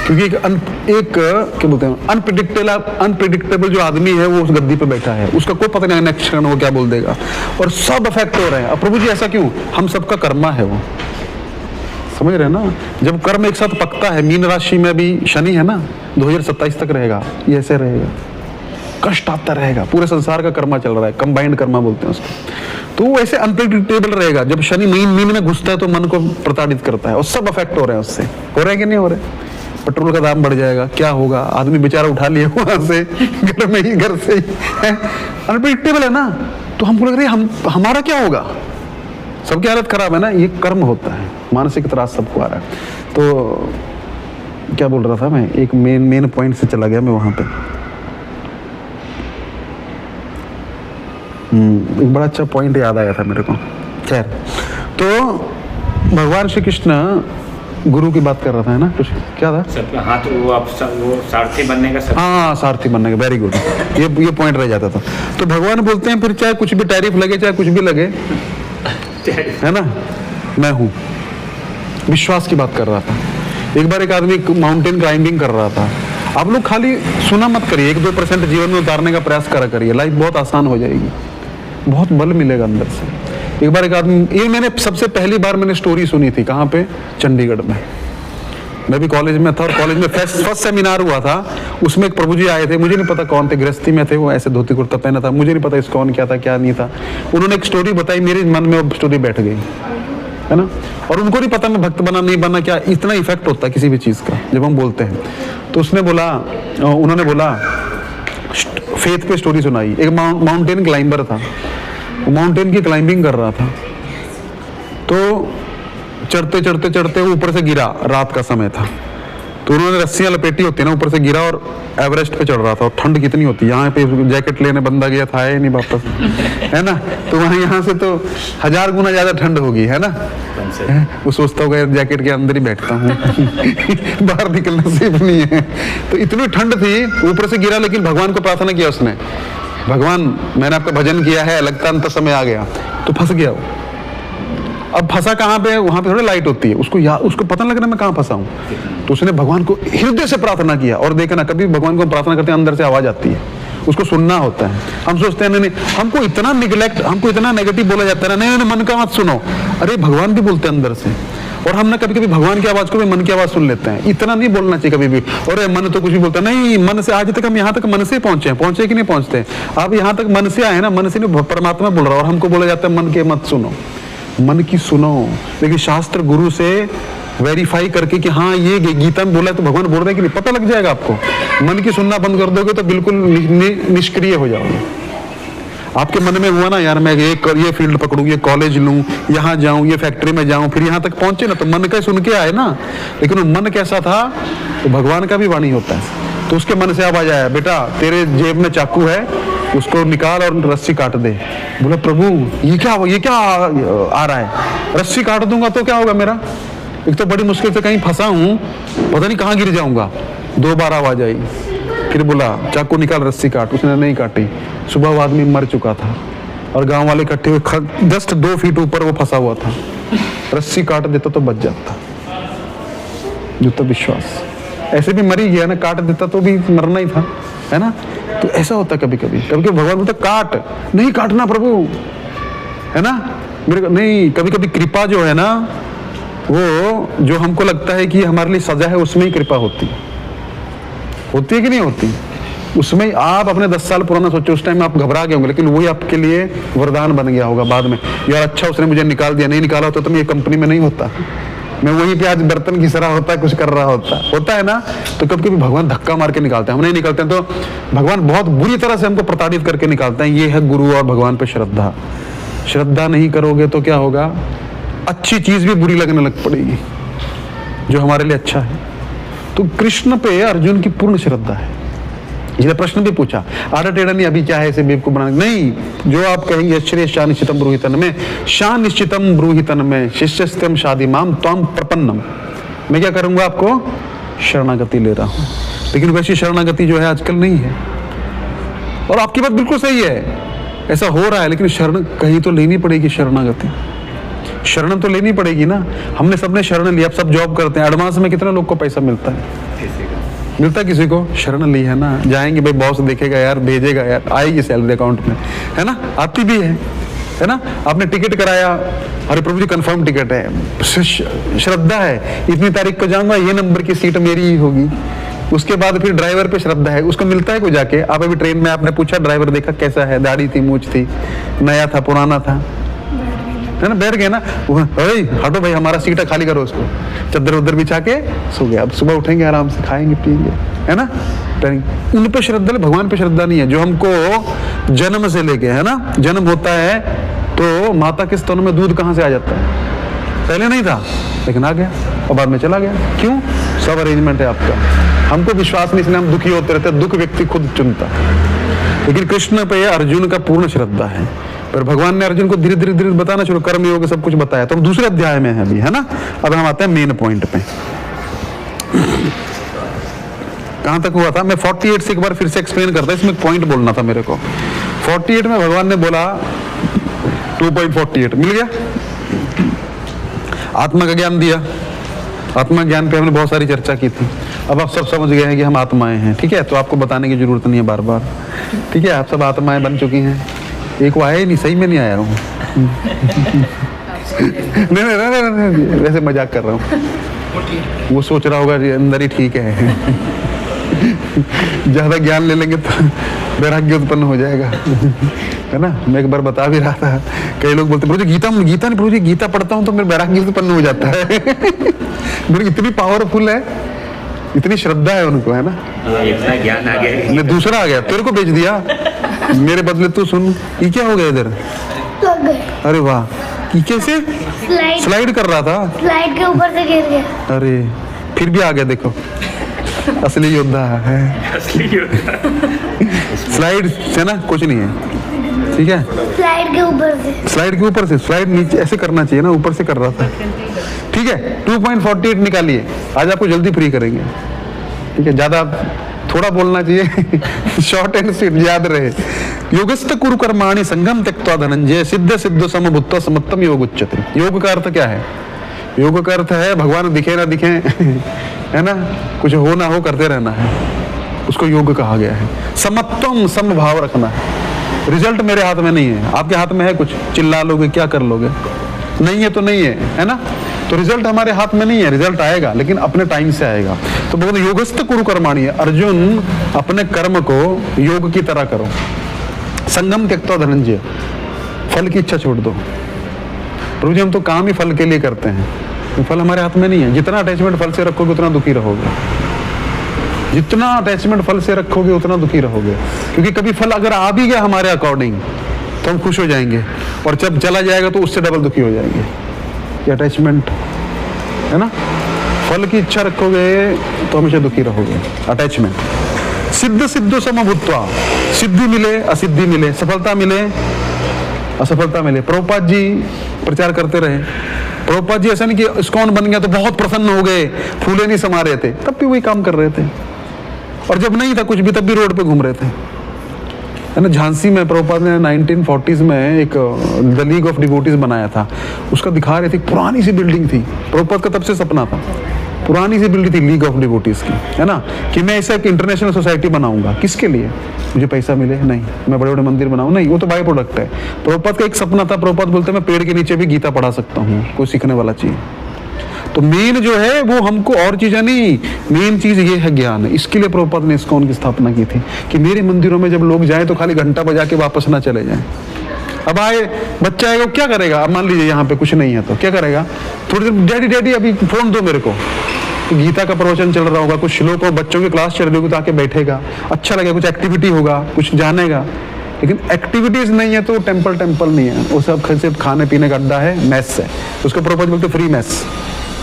क्योंकि एक क्या बोलते हैं अनप्रिडिक्टेबल जो आदमी है वो उस गद्दी पे बैठा है, उसका कोई पता नहीं नेक्स्ट क्षण वो क्या बोल देगा, और सब अफेक्ट हो रहे हैं। अब प्रभु जी ऐसा क्यों, हम सबका कर्मा है वो, समझ रहे हैं ना। जब कर्म एक साथ पकता है, मीन राशि में भी शनि है ना, 2027 तक रहेगा, ये ऐसे रहेगा, कष्ट आता रहेगा, पूरे संसार का कर्मा चल रहा है, कंबाइंड कर्मा बोलते हैं उसको। तो वो ऐसे अनप्रेडिक्टेबल रहेगा। जब शनि मीन में घुसता है तो मन को प्रताड़ित करता है, और सब अफेक्ट हो रहे हैं उससे, हो रहे हैं कि नहीं हो रहे। पेट्रोल का दाम बढ़ जाएगा, क्या होगा, आदमी बेचारा उठा लिया वहां से, घर से अनप्रेडिक्टेबल है ना। तो हमको लग रहा है हमारा क्या होगा, सबकी हालत खराब है ना, ये कर्म होता है, मानसिक त्रास सबको आ रहा है। तो क्या बोल रहा था मैं, एक मेन पॉइंट से चला गया मैं वहां पे। एक बड़ा अच्छा पॉइंट याद आया था मेरे को। खैर, तो भगवान श्री कृष्ण गुरु की बात कर रहा था, है ना, कुछ क्या था। हाँ तो वो सारथी बनने का हाँ सारथी बनने का, वेरी गुड, ये पॉइंट रह जाता था। तो भगवान बोलते हैं फिर चाहे कुछ भी टैरिफ लगे, चाहे कुछ भी लगे, है ना, मैं हूँ। विश्वास की बात कर रहा था। एक बार एक आदमी माउंटेन क्लाइंबिंग कर रहा था। आप लोग खाली सुना मत करिए, 1-2% जीवन में उतारने का प्रयास करा करिए, लाइफ बहुत आसान हो जाएगी, बहुत बल मिलेगा अंदर से। एक बार एक आदमी, ये मैंने सबसे पहली बार मैंने स्टोरी सुनी थी, कहाँ पे, चंडीगढ़ में। मैं भी कॉलेज में था, और कॉलेज में फर्स्ट सेमिनार हुआ था, उसमें एक प्रभु जी आए थे, मुझे नहीं पता कौन थे, गृहस्थी में थे वो, ऐसे धोती कुर्ता पहना था, मुझे नहीं पता इस कौन क्या था क्या नहीं था। उन्होंने एक स्टोरी बताई, मेरे मन में वो स्टोरी बैठ गई, है ना। और उनको नहीं पता मैं भक्त बना नहीं बना, क्या इतना इफेक्ट होता है किसी भी चीज़ का जब हम बोलते हैं। तो उन्होंने बोला फेथ पे स्टोरी सुनाई। एक माउंटेन क्लाइंबर था, माउंटेन की क्लाइंबिंग कर रहा था, तो चढ़ते चढ़ते ऊपर से गिरा, रात का समय था, तो उन्होंने रस्सियां लपेटी होती है ना, ऊपर से गिरा और एवरेस्ट पे चढ़ रहा था, और ठंड कितनी होती है यहाँ पे, जैकेट लेने बंदा गया था, आया नहीं वापस, है ना। तो वहाँ यहाँ से तो 1000 गुना ज्यादा ठंड होगी, है ना। वो सोचता होगा यार जैकेट के अंदर ही बैठता हूँ बाहर निकलना सेफ नहीं है। तो इतनी ठंड थी, ऊपर से गिरा, लेकिन भगवान को प्रार्थना किया उसने, भगवान मैंने आपका भजन किया है, लगता अंत समय आ गया, तो फंस गया वो। अब फंसा कहाँ पे, वहां पे थोड़ी लाइट होती है, उसको पता लगना मैं कहाँ फंसा हूँ। तो उसने भगवान को हृदय से प्रार्थना किया, और देखना कभी भगवान को प्रार्थना करते हैं अंदर से आवाज आती है, उसको सुनना होता है। हम सोचते हैं नहीं हमको इतना निगलेक्ट, हमको इतना नेगेटिव बोला जाता है, नहीं मन का मत सुनो, अरे भगवान भी बोलते हैं अंदर से। और हम ना कभी कभी भगवान की आवाज को भी मन की आवाज सुन लेते हैं, इतना नहीं बोलना चाहिए कभी भी। और मन तो कुछ भी बोलता नहीं, मन से आज तक हम यहाँ तक मन से पहुंचे कि नहीं पहुंचते। आप यहाँ तक मन से आए ना, मन से नहीं, परमात्मा बोल रहा है, और हमको बोला जाता है मन के मत सुनो, मन की सुनो। लेकिन शास्त्र गुरु से वेरीफाई करके कि हाँ ये गीता में बोला है तो भगवान बोल रहे हैं कि नहीं, पता लग जाएगा आपको। मन की सुनना बंद कर दोगे तो बिल्कुल निष्क्रिय हो जाओगे। आपके मन में हुआ ना यार मैं ये फील्ड पकड़ूं, ये कॉलेज लूं, यहाँ जाऊं, ये फैक्ट्री में जाऊं, फिर यहाँ तक पहुंचे ना, तो मन का सुन के आए ना। लेकिन वो मन कैसा था, तो भगवान का भी वाणी होता है। तो उसके मन से आवाज आया, बेटा तेरे जेब में चाकू है, उसको निकाल और रस्सी काट दे। बोला प्रभु ये क्या आ रहा है, रस्सी काट दूंगा तो क्या होगा मेरा, एक तो बड़ी मुश्किल से कहीं फंसा हूं, पता नहीं कहाँ गिर जाऊंगा। 2 बार आवाज आई, फिर बोला चाकू निकाल रस्सी काट, उसने नहीं काटी। सुबह वो आदमी मर चुका था, और गांव वाले इकट्ठे हुए, जस्ट 2 फीट ऊपर वो फंसा हुआ था। रस्सी काट देता तो बच जाता, जो तो विश्वास, ऐसे भी मर ही गया ना, काट देता तो भी मरना ही था, है ना। तो ऐसा होता कभी कभी भगवान बोलता काट, नहीं काटना प्रभु, है ना, मेरे को नहीं। कभी कभी कृपा जो है ना, वो जो हमको लगता है कि हमारे लिए सजा है, उसमें ही कृपा होती है कि नहीं होती। उसमें आप अपने 10 साल पुराना सोचो, उस टाइम आप घबरा गए होंगे, लेकिन वही आपके लिए वरदान बन गया होगा बाद में। यार अच्छा उसने मुझे निकाल दिया, नहीं निकाला होता तो मैं ये कंपनी में नहीं होता, मैं वहीं पे आज बर्तन घिस रहा होता, कुछ कर रहा होता है ना। तो कभी कभी भगवान धक्का मार के निकालते हैं, हम नहीं निकालते हैं, तो भगवान बहुत बुरी तरह से हमको प्रताड़ित करके निकालते हैं। ये है गुरु और भगवान पे श्रद्धा। श्रद्धा नहीं करोगे तो क्या होगा, अच्छी चीज भी बुरी लगने लग पड़ेगी जो हमारे लिए अच्छा है। तो कृष्ण पे अर्जुन की पूर्ण श्रद्धा है। इसने प्रश्न भी पूछा, आड़ा टेढ़ा नहीं, अभी क्या है इसे बेवकूफ बनाने, नहीं, जो आप कहेंगे श्रेय शान निश्चितम ब्रूहितन में, शान निश्चितम ब्रूहितन में शिष्यस्त्यम शादी माम त्वम प्रपन्नम, मैं क्या करूंगा, आपको शरणागति ले रहा हूं। लेकिन वैसी शरणागति जो है आजकल नहीं है। और आपकी बात बिल्कुल सही है, ऐसा हो रहा है, लेकिन शरण कहीं तो लेनी पड़ेगी, शरणागति शरण तो लेनी पड़ेगी ना। हमने सबने शरण लिया, अब सब जॉब करते हैं, एडवांस में कितना लोग को पैसा मिलता है किसी को, शरण ली है ना। जाएंगे भाई, बॉस देखेगा यार, भेजेगा यार, आएगी सैलरी अकाउंट में, है ना, आती भी है ना। आपने टिकट कराया, अरे प्रभु जी कंफर्म टिकट है, श्रद्धा है, इतनी तारीख को जाऊंगा, ये नंबर की सीट मेरी ही होगी। उसके बाद फिर ड्राइवर पे श्रद्धा है, उसको मिलता है कोई जाके। आप अभी ट्रेन में आपने पूछा, ड्राइवर देखा कैसा है, दाढ़ी थी, मूछ थी, नया था, पुराना था, है ना, बैठ गए ना, हटो भाई हमारा सीट है, खाली करो उसको, चद्दर उधर बिछा के सो गया। अब सुबह उठेंगे आराम से, खाएंगे पिएंगे, है ना। उन पे श्रद्धा, भगवान पे श्रद्धा नहीं है, जो हमको जन्म से लेके, है ना, जन्म होता है तो माता के स्तन में दूध कहाँ से आ जाता है, पहले नहीं था लेकिन आ गया और बाद में चला गया। क्यों, सब अरेंजमेंट है आपका। हमको विश्वास नहीं, इसलिए हम दुखी होते रहते, दुख व्यक्ति खुद चुनता। लेकिन कृष्ण पे अर्जुन का पूर्ण श्रद्धा है। पर भगवान ने अर्जुन को धीरे धीरे बताना शुरू, कर्म योग सब कुछ बताया। तो हम दूसरे अध्याय में है अभी, है ना। अब हम आते हैं मेन पॉइंट पे। कहां तक हुआ था, मैं 48 से एक बार फिर से एक्सप्लेन करता, इसमें एक पॉइंट बोलना था मेरे को। 48 में भगवान ने बोला, 2.48 मिल गया, आत्मा का ज्ञान दिया। आत्मा ज्ञान पे हमने बहुत सारी चर्चा की थी। अब आप सब समझ गए हैं कि हम आत्माएं हैं, ठीक है। तो आपको बताने की जरूरत नहीं है बार बार, ठीक है। आप सब आत्माएं बन चुकी हैं। एक वो आया ही नहीं, सही में नहीं आया हूँ नहीं, वैसे मजाक कर रहा हूँ। वो सोच रहा होगा अंदर ही ठीक है ज्यादा ज्ञान ले लेंगे तो वैराग्य उत्पन्न हो जाएगा, है ना। मैं एक बार बता भी रहा था, कई लोग बोलते प्रभु जी गीता नहीं प्रभु जी, गीता पढ़ता हूँ तो मेरा वैराग्य उत्पन्न हो जाता है मेरी इतनी पावरफुल है, इतनी श्रद्धा है उनको, है ना। इतना ज्ञान आ गया, मैं दूसरा आ गया, तेरे को भेज दिया मेरे बदले, तू सुन। ये क्या हो गया इधर, अरे वाह, ये कैसे स्लाइड कर रहा था, स्लाइड के ऊपर से गिर गया। अरे फिर भी आ गया, देखो असली योद्धा है। असली योद्धा। स्लाइड से ना कुछ नहीं है, ठीक है। स्लाइड के ऊपर से। स्लाइड के ऊपर से, स्लाइड नीचे ऐसे करना चाहिए ना, ऊपर से कर रहा था, ठीक है। 2.48 निकालिए, आज आपको जल्दी फ्री करेंगे, ठीक है। ज्यादा थोड़ा बोलना चाहिए, शॉर्ट एंड स्वीट, याद रहे। योगस्थ कुरु कर्माणि संगम त्यक्त्वा धनंजय सिद्ध सिद्ध समबुद्धौ समत्तम योग उच्यते। योग का अर्थ क्या है? योग का अर्थ है भगवान दिखे ना दिखे है ना, कुछ हो ना हो करते रहना है, उसको योग कहा गया है। समत्वम, समभाव रखना है। रिजल्ट मेरे हाथ में नहीं है, आपके हाथ में है कुछ, चिल्ला लोगे क्या कर लोगे, नहीं है तो नहीं है ना। तो रिजल्ट हमारे हाथ में नहीं है, रिजल्ट आएगा लेकिन अपने टाइम से आएगा। तो बोलते योगस्थ कुरु कर्माणि, अर्जुन अपने कर्म को योग की तरह करो। संगम त्यक्त्वा धनंजय, फल की इच्छा छोड़ दो। प्रभु जी हम तो काम ही फल के लिए करते हैं, तो फल हमारे हाथ में नहीं है। जितना अटैचमेंट फल से रखोगे उतना दुखी रहोगे, जितना अटैचमेंट फल से रखोगे उतना दुखी रहोगे। क्योंकि कभी फल अगर आ भी गया हमारे अकॉर्डिंग तो हम खुश हो जाएंगे, और जब चला जाएगा तो उससे डबल दुखी हो जाएंगे। ये अटैचमेंट है ना। फल की इच्छा रखोगे तो हमेशा दुखी रहोगे, अटैचमेंट। सिद्ध सिद्धो समभूत्वा, सिद्धि मिले असिद्धि मिले, सफलता मिले असफलता मिले। प्रभुपाद जी प्रचार करते रहे। प्रभुपाद जी ऐसा नहीं कि इस्कॉन बन गया तो बहुत प्रसन्न हो गए, फूले नहीं समा रहे थे, तब भी वही काम कर रहे थे। और जब नहीं था कुछ भी तब भी रोड पे घूम रहे थे, है ना। झांसी में प्रभुपाद ने 1940s में एक द लीग ऑफ डिवोटीज बनाया था, उसका दिखा रहे थे। पुरानी सी बिल्डिंग थी, प्रभुपाद का तब से सपना था, पुरानी सी बिल्डिंग थी लीग ऑफ डिवोटीज की, है ना, कि मैं ऐसा एक इंटरनेशनल सोसाइटी बनाऊंगा। किसके लिए? मुझे पैसा मिले? नहीं। मैं बड़े बड़े मंदिर बनाऊं? नहीं, वो तो बाय प्रोडक्ट है। प्रभुपाद का एक सपना था, प्रभुपाद बोलते मैं पेड़ के नीचे भी गीता पढ़ा सकता हूँ, कोई सीखने वाला चाहिए। तो मेन जो है वो हमको और चीजें नहीं, मेन चीज ये है ज्ञान। इसके लिए प्रभुपाद ने इस्कॉन की स्थापना की थी कि मेरे मंदिरों में जब लोग जाएं तो खाली घंटा बजा के वापस ना चले जाएं। अब आए बच्चा आएगा क्या करेगा? अब मान लीजिए यहाँ पे कुछ नहीं है तो क्या करेगा? थोड़ी देर डैडी डैडी अभी फोन दो मेरे को, तो गीता का प्रवचन चल रहा होगा, कुछ श्लोक और बच्चों की क्लास चल रही होगी तो आके बैठेगा, अच्छा लगेगा, कुछ एक्टिविटी होगा, कुछ जानेगा। लेकिन एक्टिविटीज नहीं है तो टेम्पल नहीं है, वो सब सिर्फ खाने पीने का अड्डा है, मैस है। उसको प्रॉपर बोलते फ्री मैस।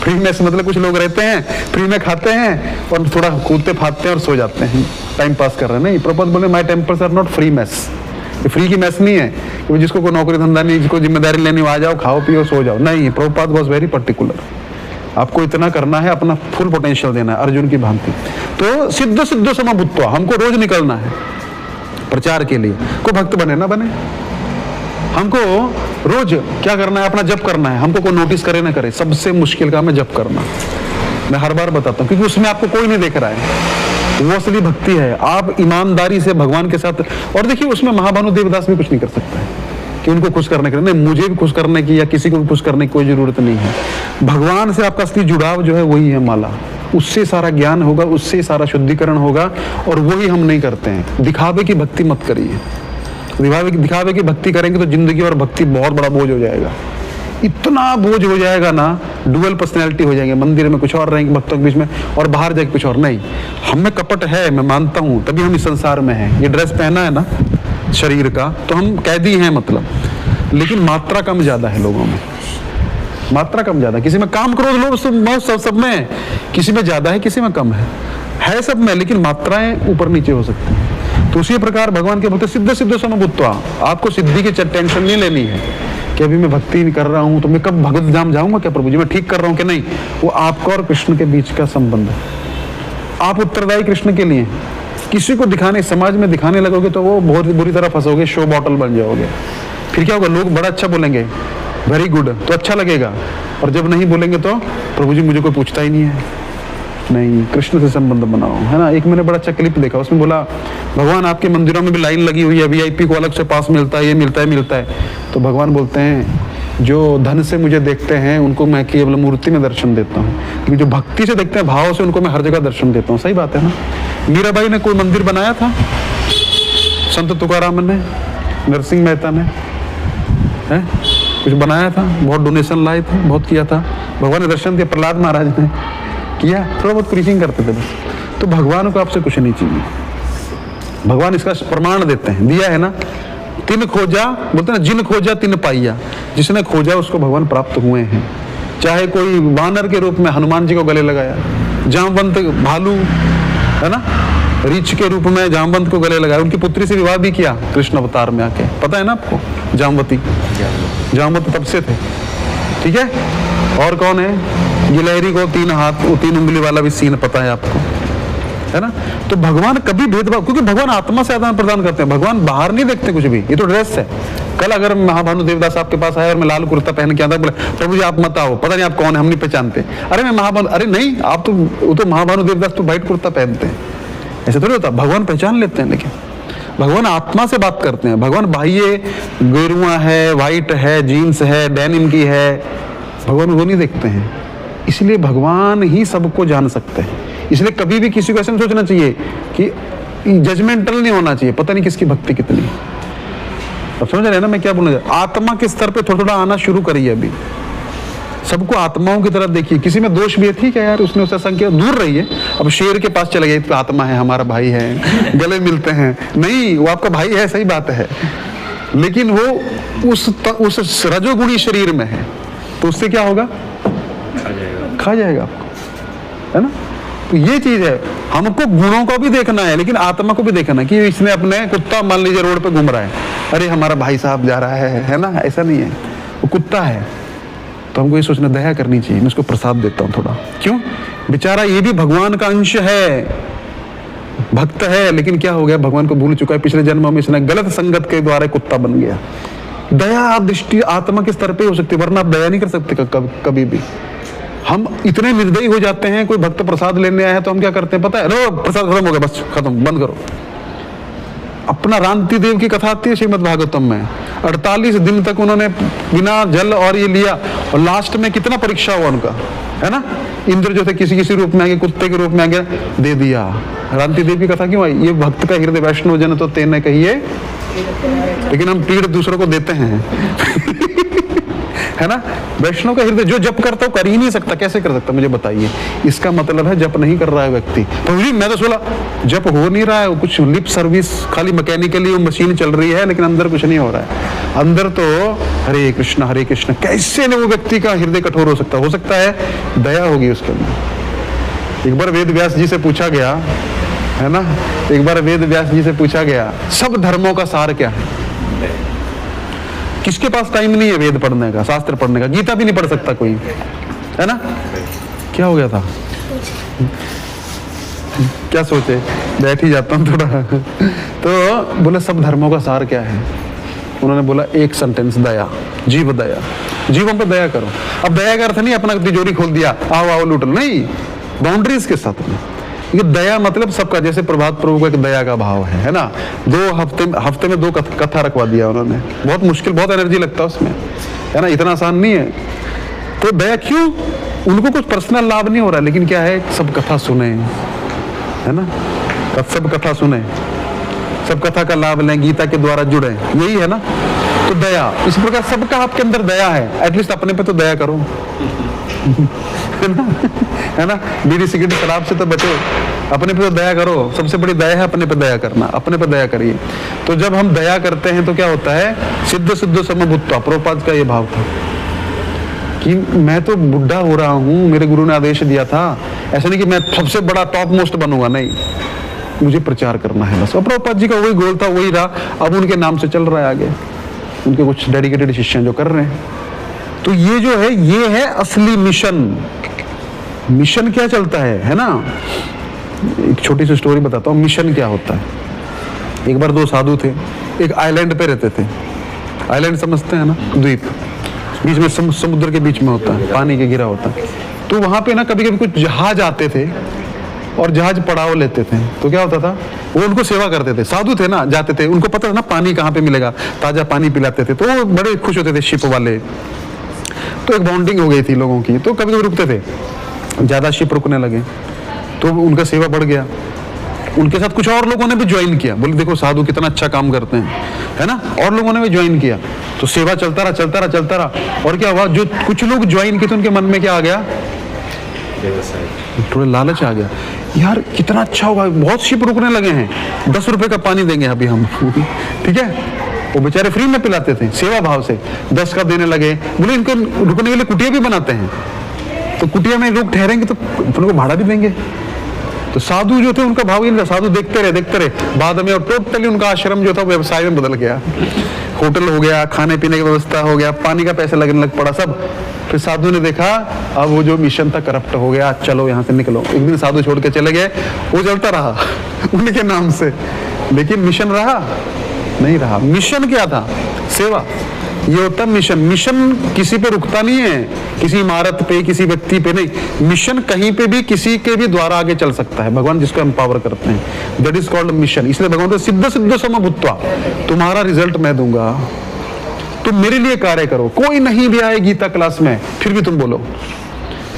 फ्री मैस मतलब कुछ लोग रहते हैं फ्री में खाते हैं और थोड़ा कूदते फादते हैं और सो जाते हैं, टाइम पास कर रहे हैं। नहीं, प्रॉपर बोले my temples are not free mess. ये फ्री की मैस नहीं है कि जिसको कोई नौकरी धंधा नहीं, जिसको जिम्मेदारी लेनी आ जाओ, खाओ पियो सो जाओ। नहीं, प्रभुपाद वाज वेरी पर्टिकुलर, आपको इतना करना है, अपना फुल पोटेंशियल देना है, अर्जुन की भांति। तो सिद्ध सिद्ध समभूत्वा, हमको रोज निकलना है प्रचार के लिए। को भक्त बने ना बने, हमको रोज क्या करना है? अपना जप करना है। हमको कोई नोटिस करे ना करे, सबसे मुश्किल काम है जप करना। मैं हर बार बताता हूँ क्योंकि उसमें आपको कोई नहीं देख रहा है, वो असली भक्ति है। आप ईमानदारी से भगवान के साथ, और देखिए उसमें महाभानु देवदास भी कुछ नहीं कर सकता है कि उनको खुश करने के लिए। नहीं, मुझे भी खुश करने की या किसी को भी खुश करने की कोई जरूरत नहीं है। भगवान से आपका असली जुड़ाव जो है वही है माला, उससे सारा ज्ञान होगा, उससे सारा शुद्धिकरण होगा, और वही हम नहीं करते हैं। दिखावे की भक्ति मत करिए, दिखावे की भक्ति करेंगे तो जिंदगी और भक्ति बहुत बड़ा बोझ हो जाएगा। इतना बोझ हो जाएगा ना, डुअल पर्सनैलिटी हो जाएंगे, मंदिर में कुछ और रहेंगे भक्तों के बीच में और बाहर जाके कुछ और। नहीं, हमें कपट है, मैं मानता हूँ, तभी हम इस संसार में हैं। ये ड्रेस पहना है ना शरीर का, तो हम कैदी हैं मतलब, लेकिन मात्रा कम ज्यादा है लोगों में, मात्रा कम ज्यादा। किसी में काम करो लोग सब में, किसी में ज्यादा है, किसी में कम है सब में, लेकिन मात्राएं ऊपर नीचे हो सकती हैं। तो उसी प्रकार भगवान के बोलते सिद्ध सिद्ध समभूत्वा, आपको सिद्धि की टेंशन नहीं लेनी है कि अभी मैं भक्ति कर रहा हूं तो मैं कब भगवत धाम जाऊंगा क्या प्रभु जी, मैं ठीक कर रहा हूं कि नहीं। वो आपका और कृष्ण के बीच का संबंध है, आप उत्तरदायी कृष्ण के लिए। किसी को दिखाने, समाज में दिखाने लगोगे तो वो बहुत बुरी तरह फंसोगे, शो बॉटल बन जाओगे। फिर क्या होगा? लोग बड़ा अच्छा बोलेंगे, वेरी गुड, तो अच्छा लगेगा, और जब नहीं बोलेंगे तो प्रभु जी मुझे कोई पूछता ही नहीं है। नहीं, कृष्ण से संबंध बनाओ, है ना। एक मैंने बड़ा अच्छा क्लिप देखा, उसमें बोला भगवान आपके मंदिरों में भी लाइन लगी हुई है, वीआईपी को अलग से पास मिलता है, ये मिलता है। तो भगवान बोलते हैं जो धन से मुझे देखते हैं उनको मैं केवल मूर्ति में दर्शन देता हूँ, लेकिन जो भक्ति से देखते हैं, भाव से, उनको मैं हर जगह दर्शन देता हूँ। सही बात है ना। मीराबाई ने कोई मंदिर बनाया था, संत तुकाराम ने, नरसिंह मेहता ने, है कुछ बनाया था, बहुत डोनेशन लाए थे, बहुत किया था, भगवान ने दर्शन दिया। प्रहलाद महाराज ने किया, थोड़ा बहुत प्रीचिंग करते थे बस। तो भगवान को आपसे कुछ नहीं चाहिए, भगवान इसका प्रमाण देते हैं, दिया है ना। तिन खोजा, बोलते ना जिन खोजा तिन पाइया, जिसने खोजा उसको भगवान प्राप्त हुए हैं। चाहे कोई वानर के रूप में हनुमान जी को गले लगाया, जामवंत भालू है ना, रीछ के रूप में जामवंत को गले लगाया, उनकी पुत्री से विवाह भी किया कृष्ण अवतार में आके, पता है ना आपको, जामवती, जामवंत तब से थे, ठीक है। और कौन है, गिलहरी को 3 हाथ 3 उंगली वाला भी सीन पता है आपको, है ना। तो भगवान कभी भेदभाव, क्योंकि भगवान आत्मा से आदान प्रदान करते हैं, भगवान बाहर नहीं देखते कुछ भी, ये तो ड्रेस है। कल अगर महाभानु देवदास आपके पास आया और मैं लाल कुर्ता पहन के आता, बोले प्रभु जी आप मत आओ, पता नहीं आप कौन है, हम नहीं पहचानते। अरे मैं महाभानु, अरे नहीं आप तो, वो तो महाभानु देवदास तो व्हाइट कुर्ता पहनते हैं, ऐसे थोड़ी होता। भगवान पहचान लेते हैं, लेकिन भगवान आत्मा से बात करते हैं। भगवान बाह्य गेरुआ है, व्हाइट है, जीन्स है, डेनिम की है, भगवान वो नहीं देखते हैं। इसलिए भगवान ही सबको जान सकते हैं। इसलिए कभी भी किसी को ऐसा नहीं सोचना चाहिए कि जजमेंटल नहीं होना चाहिए, पता नहीं किसकी भक्ति कितनी। अब समझ रहे हैं ना मैं क्या बोलना चाह रहा हूं? आत्मा के स्तर पे थोड़ा थोड़ा आना शुरू करिए। अभी सबको आत्माओं की तरफ देखिए, किसी में दोष भी है, ठीक है यार, उसने उससे संख्या दूर रहिए। अब शेर के पास चले गए तो आत्मा है, हमारा भाई है, गले मिलते हैं, नहीं वो आपका भाई है, सही बात है, लेकिन वो उस रजोगुणी शरीर में है, तो उससे क्या होगा, खा जाएगा आपको, है ना। तो ये चीज है, हमको गुणों को भी देखना है, लेकिन आत्मा को भी देखना है कि इसने अपने कुत्ता मान लीजिए रोड पे घूम रहा है, अरे हमारा भाई साहब जा रहा है ना, ऐसा नहीं है, वो कुत्ता है, तो हमको ये सोचना दया करनी चाहिए। मैं उसको प्रसाद देता हूँ थोड़ा, क्यों, बेचारा ये भी भगवान का अंश है, भक्त है, लेकिन क्या हो गया, भगवान को भूल चुका है, पिछले जन्म में इसने गलत संगत के द्वारा कुत्ता बन गया। दया दृष्टि आत्मा के स्तर पे हो सकती है, वरना आप दया नहीं कर सकते कभी भी। हम इतने निर्दयी हो जाते हैं, कोई भक्त प्रसाद लेने आया है तो हम क्या करते हैं पता है, लो प्रसाद खत्म हो गया, बस खत्म, बंद करो। अपना रांति देव की कथा आती है श्रीमद् भागवतम में, 48 दिन तक उन्होंने बिना जल और ये लिया, और लास्ट में कितना परीक्षा हुआ उनका, है ना। इंद्र जो थे किसी रूप में आ गए, कुत्ते के रूप में आ गया, दे दिया। रांति देव की कथा क्यों आई, ये भक्त का हृदय वैष्णव जन तो तेने कहिए, लेकिन हम पीड़ दूसरों को देते हैं है ना। वैष्णव का हृदय जो जप करता हो कर ही नहीं सकता, कैसे कर सकता मुझे बताइए। इसका मतलब है जप नहीं कर रहा है व्यक्ति। तो मैं तो सोला जप हो नहीं रहा है, कुछ लिप सर्विस खाली मैकेनिकली वो मशीन चल रही है, लेकिन अंदर कुछ नहीं हो रहा है। अंदर तो हरे कृष्ण, कैसे न वो व्यक्ति का हृदय कठोर हो सकता है, दया होगी उसके अंदर। एक बार वेद व्यास जी से पूछा गया, है ना, एक बार वेद व्यास जी से पूछा गया सब धर्मों का सार क्या है। किसके पास टाइम नहीं है वेद पढ़ने का, शास्त्र पढ़ने का, गीता भी नहीं पढ़ सकता कोई, है ना। क्या हो गया था, क्या सोचे, बैठ ही जाता हूँ थोड़ा तो बोले सब धर्मों का सार क्या है। उन्होंने बोला एक सेंटेंस, दया, जीव दया, जीवों पर दया करो। अब दया का अर्थ नहीं अपना तिजोरी खोल दिया, आओ लूट लो, नहीं, बाउंड्रीज के साथ में। ये दया मतलब सबका, जैसे प्रभात प्रभु का एक दया का भाव है ना। 2 हफ्ते में 2 कथा रखवा दिया उन्होंने, बहुत मुश्किल, बहुत एनर्जी लगता है उसमें, है ना, इतना आसान नहीं है। तो दया क्यों, उनको कुछ पर्सनल लाभ नहीं हो रहा, लेकिन क्या है, सब कथा सुने, है ना, सब कथा सुने, सब कथा का लाभ लें, गीता के द्वारा जुड़े, यही है ना। तो दया, इस प्रकार सबका आपके अंदर दया है, एटलीस्ट अपने पे तो दया करो है ना। बीड़ी सिगरेट शराब से तो बचो, अपने पे तो दया करो। सबसे बड़ी दया है अपने पे दया करना, अपने पे दया करिए। तो जब हम दया करते हैं तो क्या होता है, सिद्ध समभूत्वा, प्रभुपाद का ये भाव था कि मैं तो बुढ़ा हो रहा हूँ, मेरे गुरु ने आदेश दिया था, ऐसा नहीं कि मैं सबसे बड़ा टॉप मोस्ट बनूंगा, नहीं, मुझे प्रचार करना है बस। और प्रभुपाद जी का वही गोल था, वही रहा, अब उनके नाम से चल रहा है आगे, उनके कुछ डेडिकेटेड शिष्य जो कर रहे हैं। तो ये जो है, ये है असली मिशन। मिशन क्या चलता है ना। एक छोटी सी स्टोरी बताता हूँ, मिशन क्या होता है। एक बार 2 साधु थे, एक आइलैंड पे रहते थे। आइलैंड समझते हैं ना, द्वीप, बीच में समुद्र के बीच में होता है, पानी के घिरा होता है। तो वहां पे ना कभी कभी कुछ जहाज आते थे और जहाज पड़ाव लेते थे। तो क्या होता था, वो उनको सेवा करते थे, साधु थे ना, जाते थे, उनको पता था ना पानी कहाँ पे मिलेगा, ताजा पानी पिलाते थे, तो वो बड़े खुश होते थे शिप वाले। तो एक बॉन्डिंग हो गई थी लोगों की, तो कभी कभी रुकते थे, ज्यादा शिप रुकने लगे तो उनका सेवा बढ़ गया। उनके साथ कुछ और लोगों ने भी ज्वाइन किया, बोले देखो साधु कितना अच्छा काम करते हैं, है ना, और लोगों ने भी ज्वाइन किया। तो सेवा चलता रहा। और क्या हुआ, जो कुछ लोग ज्वाइन किए थे उनके मन में क्या आ गया, थोड़ा लालच आ गया, यार कितना अच्छा होगा, बहुत शिप रुकने लगे हैं, 10 रुपए का पानी देंगे अभी हम ठीक है। वो बेचारे फ्री में पिलाते थे सेवा भाव से, 10 का देने लगे। बोले इनको रुकने के लिए कुटिया भी बनाते हैं, तो कुटिया में लोग ठहरेंगे तो अपन को भाड़ा भी देंगे, तो साधु जो थे उनका भाव ही नहीं था, साधु देखते रहे बाद में, और टोटली उनका आश्रम जो था व्यवसाय में बदल गया। होटल हो गया, खाने पीने की व्यवस्था हो गया, पानी का पैसा लगने लग पड़ा सब। फिर साधु ने देखा अब वो जो मिशन था करप्ट हो गया, चलो यहाँ से निकलो। एक दिन साधु छोड़ के चले गए, वो चलता रहा उनके नाम से, लेकिन मिशन रहा नहीं रहा। मिशन क्या था? सेवा। ये होता मिशन। मिशन किसी पे रुकता नहीं है, किसी इमारत पे, किसी व्यक्ति पे नहीं। मिशन कहीं पे भी किसी के भी द्वारा आगे चल सकता है, भगवान जिसको एम्पावर करते हैं, दैट इज कॉल्ड मिशन। इसलिए भगवान तो सिद्ध सिद्ध समभूत्वा, तुम्हारा रिजल्ट मैं दूंगा, तुम मेरे लिए कार्य करो। कोई नहीं भी आए गीता क्लास में फिर भी तुम बोलो,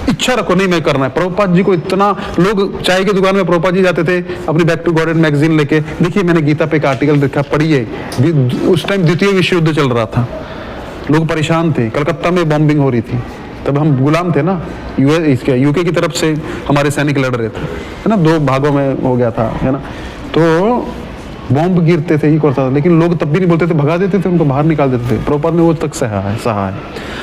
इच्छा रखो नहीं मैं करना है। प्रभुपाद जी को इतना, लोग चाय की दुकान में प्रभुपाद जी जाते थे अपनी बैक टू गॉड मैगजीन लेके, देखिए मैंने गीता पे एक आर्टिकल देखा, पढ़िए। उस टाइम द्वितीय विश्व युद्ध चल रहा था, लोग परेशान थे, कलकत्ता में बॉम्बिंग हो रही थी, तब हम गुलाम थे ना, यूके की तरफ से हमारे सैनिक लड़ रहे थे, है ना, 2 भागों में हो गया था, है ना। तो बॉम्ब गिरते थे, ये करता था, लेकिन लोग तब भी नहीं बोलते थे, भगा देते थे, उनको बाहर निकाल देते थे। प्रभुपाद ने वो तक सहा है।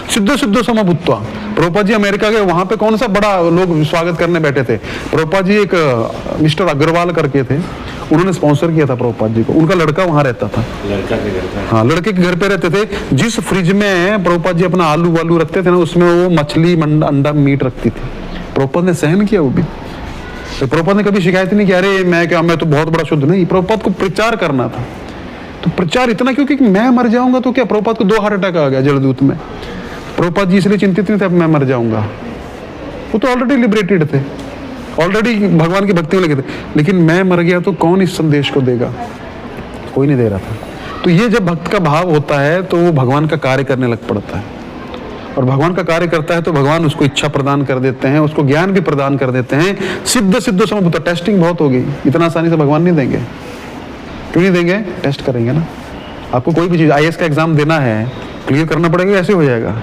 सिद्धो सिद्धो समभूत्वा। प्रभुपाद जी अमेरिका गए, वहां पे कौन सा बड़ा लोग स्वागत करने बैठे थे। प्रभुपाद जी एक मिस्टर अग्रवाल करके थे, उन्होंने स्पॉन्सर किया था प्रभुपाद जी को, उनका लड़का वहां रहता था, लड़का के घर पे। हाँ, लड़के के घर पे रहते थे। जिस फ्रिज में प्रभुपाद जी अपना आलू वालू रखते थे ना, उसमें वो मछली अंडा मीट रखती थी। प्रभुपाद ने सहन किया वो भी। तो प्रभुपाद ने कभी शिकायत नहीं की, अरे मैं तो बहुत बड़ा शुद्ध नहीं। प्रभुपाद को प्रचार करना था, तो प्रचार इतना क्योंकि मैं मर जाऊंगा तो क्या। प्रभुपाद को 2 हार्ट अटैक आ गया जलदूत में। प्रभुपाद जी इसलिए चिंतित नहीं थे अब मैं मर जाऊंगा, वो तो ऑलरेडी लिबरेटेड थे, ऑलरेडी भगवान की भक्ति में लगे थे। लेकिन मैं मर गया तो कौन इस संदेश को देगा, कोई नहीं दे रहा था। तो ये जब भक्त का भाव होता है तो वो भगवान का कार्य करने लग पड़ता है, और भगवान का कार्य करता है तो भगवान उसको इच्छा प्रदान कर देते हैं, उसको ज्ञान भी प्रदान कर देते हैं। सिद्ध सिद्धो समभूत। टेस्टिंग बहुत होगी, इतना आसानी से भगवान नहीं देंगे। क्यों नहीं देंगे? टेस्ट करेंगे ना। आपको कोई भी चीज IAS का एग्जाम देना है, क्लियर करना पड़ेगा, ऐसे हो जाएगा।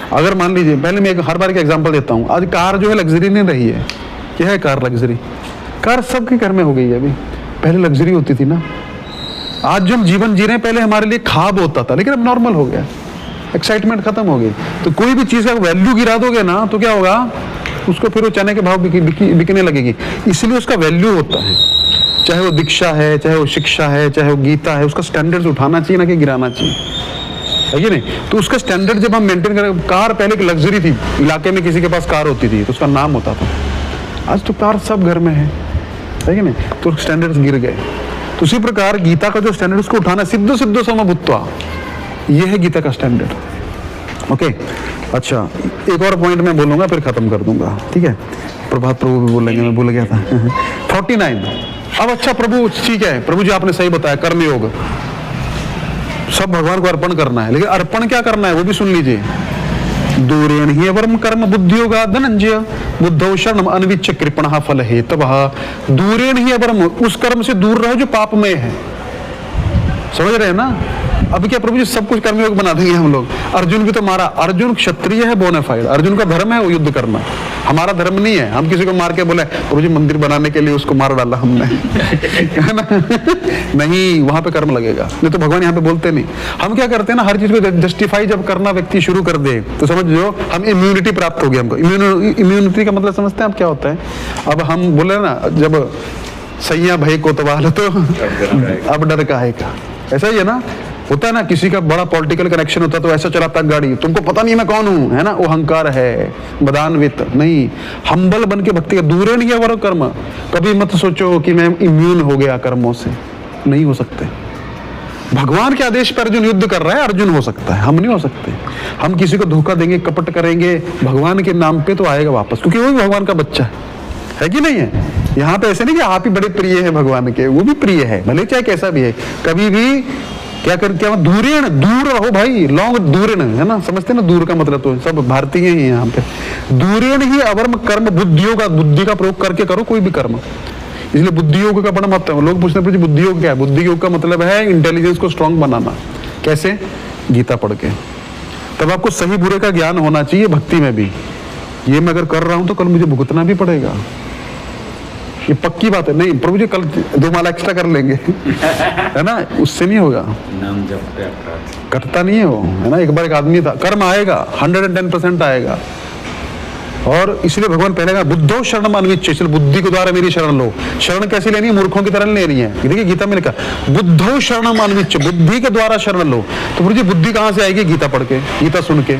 अगर मान लीजिए, पहले मैं हर बार का एग्जाम्पल देता हूँ, आज कार जो है लग्जरी नहीं रही है। क्या है कार? लग्जरी। कार सबके घर में हो गई है अभी, पहले लग्जरी होती थी ना। आज जो हम जीवन जी रहे हैं, पहले हमारे लिए ख्वाब होता था, लेकिन अब नॉर्मल हो गया, एक्साइटमेंट खत्म हो गई। तो कोई भी चीज का वैल्यू गिरा दोगे ना तो क्या होगा, उसको फिर वो चने के भाव बिकने लगेगी। इसलिए उसका वैल्यू होता है, चाहे वो दीक्षा है, चाहे वो शिक्षा है, चाहे वो गीता है, उसका स्टैंडर्ड्स उठाना चाहिए ना कि गिराना चाहिए, है कि नहीं। तो उसका स्टैंडर्ड जब हम मेंटेन करें, कार पहले एक लग्जरी थी, इलाके में किसी के पास कार होती थी तो उसका नाम होता था। आज तो कार सब घर में है कि नहीं, तो स्टैंडर्ड्स गिर गए। तो उसी प्रकार गीता का जो स्टैंडर्ड उसको उठाना, सिद्धो सिद्धो समभूत्वा, ये है गीता का स्टैंडर्ड। ओके, अच्छा एक और पॉइंट मैं बोलूंगा फिर खत्म कर दूंगा, ठीक है। प्रभात प्रभु भी बोलेंगे, मैं भूल गया था 49। अब अच्छा प्रभु, ठीक है प्रभु जी आपने सही बताया, कर्मयोग सब भगवान को अर्पण करना है, लेकिन अर्पण क्या करना है वो भी सुन लीजिए। दूरेण ही अवरम कर्म बुद्धियोगा धनंजय बुद्धौ शरणम अनविच्छ कृपणः फल हेतवः। दूरेण ही अवरम, उस कर्म से दूर रहो जो पाप में है। समझ रहे हैं ना। अब क्या प्रभु जी सब कुछ कर्मयोग बना देंगे हम लोग। अर्जुन भी तो मारा, अर्जुन क्षत्रिय है बोनाफाइड, अर्जुन का धर्म है वो युद्ध करना, हमारा धर्म नहीं है। हम किसी को मार के बोले प्रभु जी मंदिर बनाने के लिए उसको मार डाला हमने है ना नहीं, वहां पे कर्म लगेगा, नहीं तो भगवान यहाँ पे बोलते नहीं। हम क्या करते हैं ना, हर चीज को जस्टिफाई जब करना व्यक्ति शुरू कर दे तो समझ लो हम इम्यूनिटी प्राप्त हो गई हमको। इम्यूनिटी का मतलब समझते हैं आप क्या होता है। अब हम बोले ना, जब सैया भय कोतवाल तो अब डर काहे का, ऐसा ही है ना। होता है ना, किसी का बड़ा पॉलिटिकल कनेक्शन होता है तो ऐसा चलाता गाड़ी, तुमको पता नहीं मैं कौन हूं, है ना, वो अहंकार है, बदान्वित नहीं। हम्बल बन के भक्ति का। दूरे नहीं है वो कर्म। कभी मत सोचो कि मैं इम्यून हो गया कर्मों से, नहीं हो सकते। भगवान के आदेश पर अर्जुन युद्ध कर रहा है, अर्जुन हो सकता है, हम नहीं हो सकते। हम किसी को धोखा देंगे, कपट करेंगे भगवान के नाम पे तो आएगा वापस, क्योंकि वो भी भगवान का बच्चा है कि नहीं है। यहाँ पे ऐसे नहीं कि आप ही बड़े प्रिय है भगवान के, वो भी प्रिय है, भले चाहे कैसा भी है। कभी भी क्या दूरेण, दूर रहो भाई, लॉन्ग दूरेण, है ना, समझते ना दूर का मतलब, तो सब भारतीय ही यहाँ पे। दूरेण ही अवर्म कर्म बुद्धियोग, बुद्धि का प्रयोग करके करो कोई भी कर्म। इसलिए बुद्धि योग का बड़ा महत्व है। लोग पूछते हैं बुद्धि योग क्या है। बुद्धि योग का मतलब है इंटेलिजेंस को स्ट्रांग बनाना। कैसे? गीता पढ़ के। तब आपको सही बुरे का ज्ञान होना चाहिए भक्ति में भी। ये मैं अगर कर रहा हूं तो कल मुझे भुगतना भी पड़ेगा, ये पक्की बात है। नहीं प्रभु जी कल 2 माला एक्स्ट्रा कर लेंगे है ना, उससे नहीं होगा, नाम जपते अपराध कटता नहीं है वो, है ना। एक बार एक आदमी था, कर्म आएगा 110% आएगा, और इसलिए भगवान पहले कहा बुद्धो शरणम अन्विच्छ, इसलिए बुद्धि के द्वारा मेरी शरण लो। शरण कैसी लेनी है? मूर्खों की तरह नहीं लेनी है। देखिए गीता में लिखा बुद्धो शरणम अन्विच्छ, बुद्धि के द्वारा शरण लो। तो गुरु जी बुद्धि कहां से आएगी? गीता पढ़ के, गीता सुन के,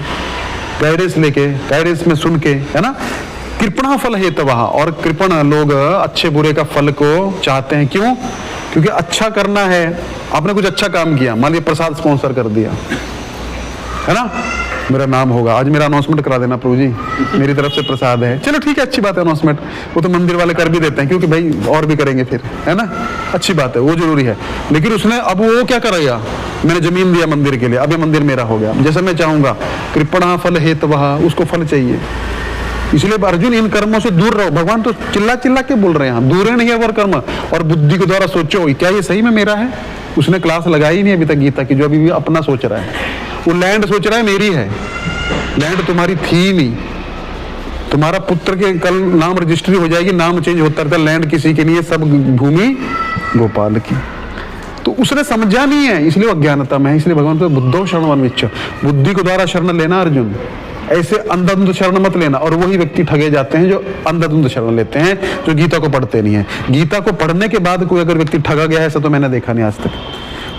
गाइडेंस लेके, गाइडेंस में सुन के, है ना। कृपणा फल हेतवः, और कृपण लोग अच्छे बुरे का फल को चाहते हैं। क्यों? क्योंकि अच्छा करना है। आपने कुछ अच्छा काम किया, मान लीजिए प्रसाद स्पॉन्सर कर दिया, है ना, मेरा नाम होगा, आज मेरा अनाउंसमेंट करा देना प्रभु जी, मेरी तरफ से प्रसाद है। चलो ठीक है, अच्छी बात है अनाउंसमेंट, वो तो मंदिर वाले कर भी देते हैं, क्योंकि भाई और भी करेंगे फिर, है ना, अच्छी बात है, वो जरूरी है। लेकिन उसने अब वो क्या करेगा? मैंने जमीन दिया मंदिर के लिए, अब ये मंदिर मेरा हो गया, जैसे मैं चाहूंगा। कृपणा फल हेतवः, उसको फल चाहिए। इसलिए अर्जुन इन कर्मों से दूर रहो। भगवान तो चिल्ला चिल्ला के बोल रहे हैं, दूर नहीं है वो कर्म, और बुद्धि के द्वारा सोचो क्या ये सही में मेरा है। उसने क्लास लगाई नहीं अभी तक गीता की, जो अभी भी अपना सोच रहा है। वो लैंड सोच रहा है मेरी है, लैंड तुम्हारी थी नहीं। तुम्हारा पुत्र के कल नाम रजिस्ट्री हो जाएगी, नाम चेंज होता रहता, लैंड किसी की नहीं है, सब भूमि गोपाल की। तो उसने समझा नहीं है, इसलिए अज्ञानता में है। इसलिए भगवान को बुद्धो शरणम अन्विच्छ, बुद्धि के द्वारा शरण लेना अर्जुन, ऐसे अंधाधुंध शरण मत लेना। और वही व्यक्ति ठगे जाते हैं जो अंधाधुंध शरण लेते हैं, जो गीता को पढ़ते नहीं है। गीता को पढ़ने के बाद कोई अगर व्यक्ति ठगा गया है, ऐसा तो मैंने देखा नहीं आज तक।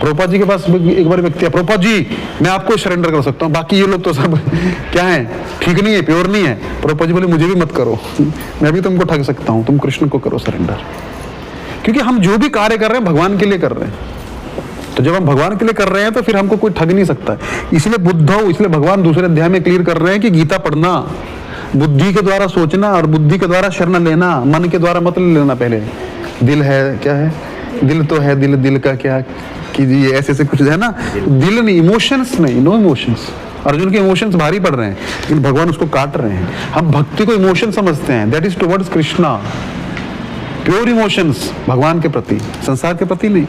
प्रभुपाद जी के पास एक बार व्यक्ति है, प्रभुपाद जी मैं आपको सरेंडर कर सकता हूँ, बाकी ये लोग तो सब क्या है, ठीक नहीं है, प्योर नहीं है। प्रभुपाद जी बोले मुझे भी मत करो, मैं भी तुमको ठग सकता हूँ, तुम कृष्ण को करो सरेंडर। क्योंकि हम जो भी कार्य कर रहे हैं भगवान के लिए कर रहे हैं। तो जब हम भगवान के लिए कर रहे हैं तो फिर हमको कोई ठग नहीं सकता। इसलिए बुद्धो, इसलिए भगवान दूसरे अध्याय में क्लियर कर रहे हैं कि गीता पढ़ना, बुद्धि के द्वारा सोचना और बुद्धि के द्वारा शरण लेना, मन के द्वारा मत लेना। पहले दिल है, क्या है, दिल तो है, दिल का क्या कीजिए, ऐसे ऐसे कुछ है ना, दिल नहीं, इमोशंस नहीं, नो इमोशंस। अर्जुन के इमोशंस भारी पड़ रहे हैं, लेकिन भगवान उसको काट रहे हैं। हम भक्ति को इमोशन समझते हैं, that is towards Krishna, pure emotions भगवान के प्रति, संसार के प्रति नहीं।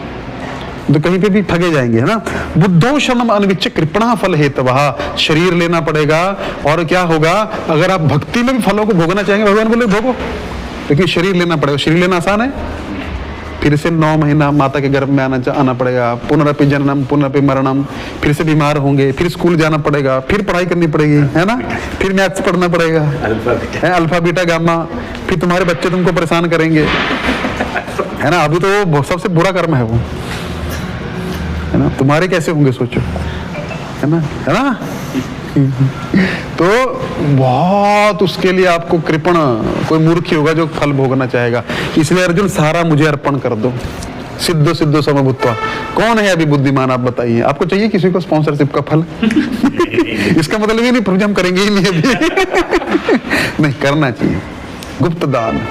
तो कहीं पे भी ठगे जाएंगे, है ना। बुद्धो शरणम अन्विच्छ कृपणा फल हेतवः, शरीर लेना पड़ेगा। और क्या होगा? अगर आप भक्ति में भी फलों को भोगना चाहेंगे, भगवान बोले भोगो, लेकिन शरीर लेना पड़ेगा। शरीर लेना आसान है? फिर से 9 महीना माता के गर्भ में आना पड़ेगा, पुनरपि जननम पुनरपि मरणम, फिर से बीमार होंगे, फिर स्कूल जाना पड़ेगा, फिर पढ़ाई करनी पड़ेगी, है ना, फिर मैथ्स पढ़ना पड़ेगा, अल्फा बीटा गामा, फिर तुम्हारे बच्चे तुमको परेशान करेंगे, है ना। अभी तो वो सबसे बुरा कर्म है वो, है ना। तुम्हारे कैसे होंगे सोचो, है ना, है ना। तो बहुत उसके लिए आपको कृपण, कोई मूर्ख होगा जो फल भोगना चाहेगा। इसलिए अर्जुन सारा मुझे अर्पण कर दो, सिद्धो सिद्धो समभूत्वा। कौन है अभी बुद्धिमान, आप बताइए। आपको चाहिए किसी को स्पॉन्सरशिप का फल? इसका मतलब ये नहीं प्रभु हम करेंगे ही नहीं अभी। नहीं, करना चाहिए। गुप्त दान,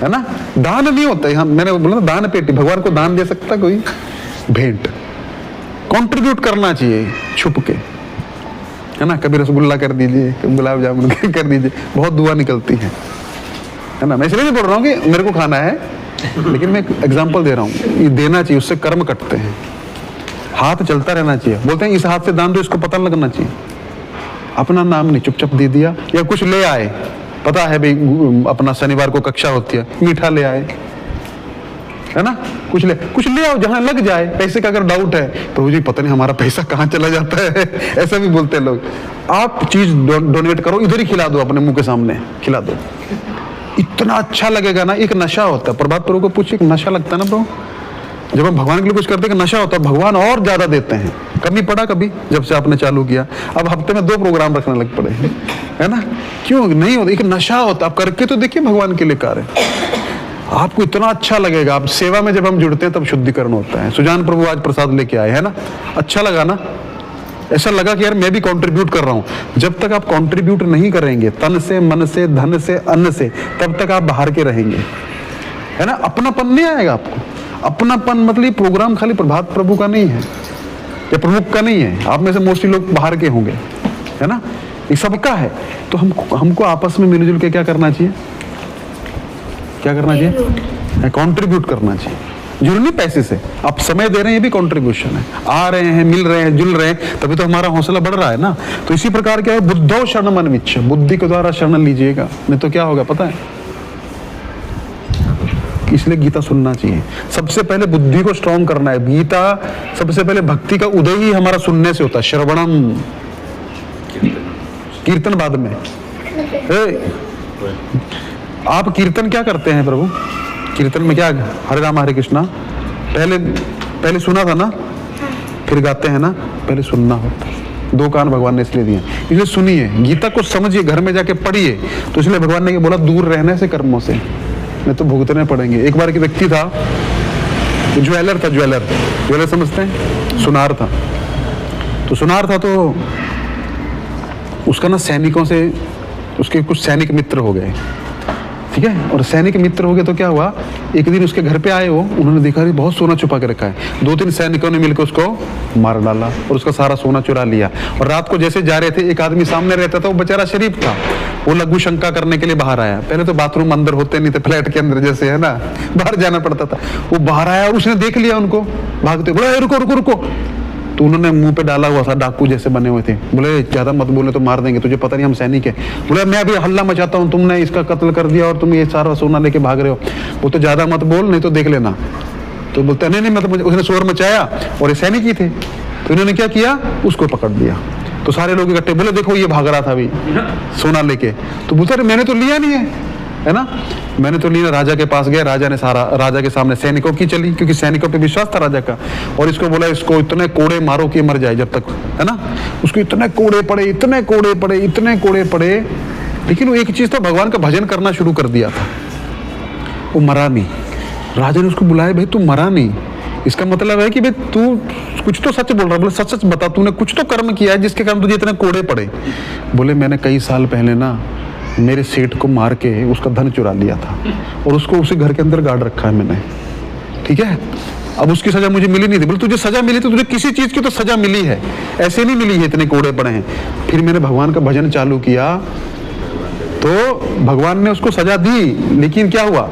है ना, दान नहीं होता है। मैंने बोला दान पेटी, भगवान को दान दे सकता कोई? भेंट, कंट्रीब्यूट करना चाहिए छुप के, है ना। कभी रसगुल्ला कर दीजिए, कभी गुलाब जामुन कर दीजिए, बहुत दुआ निकलती है ना। मैं इसलिए नहीं बोल रहा हूँ कि मेरे को खाना है, लेकिन मैं एग्जांपल दे रहा हूँ, ये देना चाहिए, उससे कर्म कटते हैं। हाथ चलता रहना चाहिए। बोलते हैं इस हाथ से दान दो, इसको पता लगना चाहिए। अपना नाम नहीं, चुपचाप दे दिया। या कुछ ले आए, पता है भाई अपना शनिवार को कक्षा होती है, मीठा ले आए, है ना, कुछ ले आओ जहां लग जाए। पैसे का अगर डाउट है, प्रभु जी पता नहीं हमारा पैसा कहाँ चला जाता है, ऐसा भी बोलते हैं लोग। आप चीज डोनेट करो, इधर ही खिला दो, अपने मुंह के सामने खिला दो, इतना अच्छा लगेगा ना। एक नशा होता है, प्रभात प्रभु को पूछिए, नशा लगता है ना प्रभु, जब हम भगवान के लिए कुछ करते हैं कि नशा होता है, भगवान और ज्यादा देते हैं। कमी पड़ा कभी जब से आपने चालू किया? अब हफ्ते में 2 प्रोग्राम रखने लग पड़े, है ना। क्यों नहीं होता? एक नशा होता, आप करके तो देखिए भगवान के लिए कार्य, आपको इतना अच्छा लगेगा। आप सेवा में जब हम जुड़ते हैं तब शुद्धिकरण होता है। सुजान प्रभु आज प्रसाद लेके आए, है ना, अच्छा लगा ना। ऐसा लगा कि यार मैं भी कंट्रीब्यूट कर रहा हूं। जब तक आप कंट्रीब्यूट नहीं करेंगे तन से, मन से, धन से, अन्न से, तब तक आप बाहर के रहेंगे, है ना। अपनापन नहीं आएगा आपको। अपनापन मतलब प्रोग्राम खाली प्रभात प्रभु का नहीं है या प्रमुख का नहीं है। आप में से मोस्टली लोग बाहर के होंगे, है ना, ये सबका है। तो हमको आपस में मिलजुल के क्या करना चाहिए? क्या करना चाहिए? कंट्रीब्यूट करना चाहिए। जरूरी नहीं पैसे से, आप समय दे रहे हैं, ये भी कंट्रीब्यूशन है। आ रहे हैं, मिल रहे हैं, जुल रहे हैं, तभी तो हमारा हौसला बढ़ रहा है ना। तो इसी प्रकार क्या है, बुद्धो शरणम अन्विच्छ, बुद्धि के द्वारा शरण लीजिएगा, नहीं तो क्या होगा पता है। इसलिए गीता सुनना चाहिए। सबसे पहले बुद्धि को स्ट्रांग करना है। गीता सबसे पहले भक्ति का उदय ही हमारा सुनने से होता है। श्रवणम, कीर्तन बाद में, ए, आप कीर्तन क्या करते हैं प्रभु? कीर्तन में क्या, हरे राम हरे कृष्णा पहले सुना था ना, फिर गाते हैं ना? पहले सुनना होता है। 2 कान भगवान ने इसलिए दिए, इसलिए सुनिए, गीता को समझिए, घर में जाके पढ़िए। तो इसलिए भगवान ने ये बोला, दूर रहने से कर्मों से, नहीं तो भुगतने पड़ेंगे। एक बार एक व्यक्ति था, ज्वेलर था, ज्वेलर समझते हैं? सुनार था। तो सुनार था तो उसका ना सैनिकों से, उसके कुछ सैनिक मित्र हो गए, ठीक है? और सैनिक मित्र हो गए तो क्या हुआ, एक दिन उसके घर पे आए वो, उन्होंने देखा कि बहुत सोना छुपा के रखा है। 2-3 सैनिकों ने मिलकर उसको मार डाला और उसका सारा सोना चुरा लिया। और रात को जैसे जा रहे थे, एक आदमी सामने रहता था, वो बेचारा शरीफ था, वो लघु शंका करने के लिए बाहर आया। पहले तो बाथरूम अंदर होते नहीं थे, फ्लैट के अंदर जैसे है ना, बाहर जाना पड़ता था। वो बाहर आया और उसने देख लिया उनको भागते, बोला रुको रुको रुको। तो उन्होंने मुंह पे डाला हुआ था, डाकू जैसे बने हुए थे। बोले ज्यादा मत बोले तो मार देंगे, तुझे पता नहीं हम सैनिक हैं। बोले मैं अभी हल्ला मचाता हूँ, तुमने इसका कत्ल कर दिया और तुम ये सारा सोना लेके भाग रहे हो। वो तो ज्यादा मत बोल, नहीं तो देख लेना। तो बोलते नहीं मतलब, उसने शोर मचाया और ये सैनिक ही थे। तो इन्होंने क्या किया, उसको पकड़ लिया। तो सारे लोग इकट्ठे, बोले देखो ये भाग रहा था अभी सोना लेके। तो बोलते अरे मैंने तो लिया नहीं है ना, मैंने तो लिया। राजा के पास गया, राजा ने सारा, राजा के सामने सैनिकों की चली, क्योंकि सैनिकों पे विश्वास था राजा का। और इसको बोला, इसको इतने कोड़े मारो कि मर जाए जब तक, है ना। उसको इतने कोड़े पड़े, इतने कोड़े पड़े, इतने कोड़े पड़े, लेकिन वो एक चीज तो भगवान का भजन करना शुरू कर दिया था, वो मरा नहीं। राजा ने उसको बुलाया, भाई तू मरा नहीं, इसका मतलब है कि भाई तू कुछ तो सच बोल रहा है। बोले सच सच बता, तूने कुछ तो कर्म किया है जिसके कारण तुझे इतने कोड़े पड़े। बोले मैंने कई साल पहले ना मेरे सेठ को मार के उसका धन चुरा लिया था और उसको उसी घर के अंदर गाड़ रखा है मैंने, ठीक है। अब उसकी सजा मुझे मिली नहीं थी। बोले तुझे सजा मिली थी, तुझे किसी चीज की तो सजा मिली है, ऐसे नहीं मिली है, इतने कोड़े पड़े हैं। फिर मैंने भगवान का भजन चालू किया तो भगवान ने उसको सजा दी, लेकिन क्या हुआ,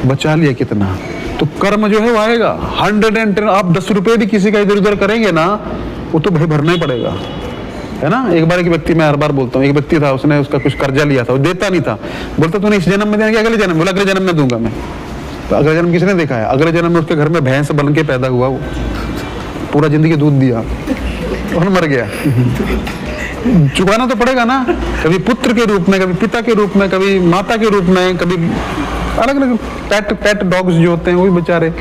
बचा लिया कितना। तो कर्म जो है वो आएगा 110। आप 10 रुपए भी किसी का इधर उधर करेंगे ना, वो तो भाई भरना ही पड़ेगा, है ना। एक बार एक व्यक्ति, मैं हर बार बोलता हूँ, एक व्यक्ति था, उसने उसका कुछ कर्जा लिया था, वो देता नहीं था। बोलता तूने इस जन्म में देना, अगले जन्म? बोला अगले जन्म में दूंगा मैं। तो अगले जन्म किसने देखा है? अगले जन्म में उसके घर में भैंस बन के पैदा हुआ, वो पूरा जिंदगी दूध दिया और मर गया। चुकाना तो पड़ेगा ना, कभी पुत्र के रूप में, कभी पिता के रूप में, कभी माता के रूप में, कभी अलग अलग पेट डॉग्स जो होते हैं वो भी बेचारे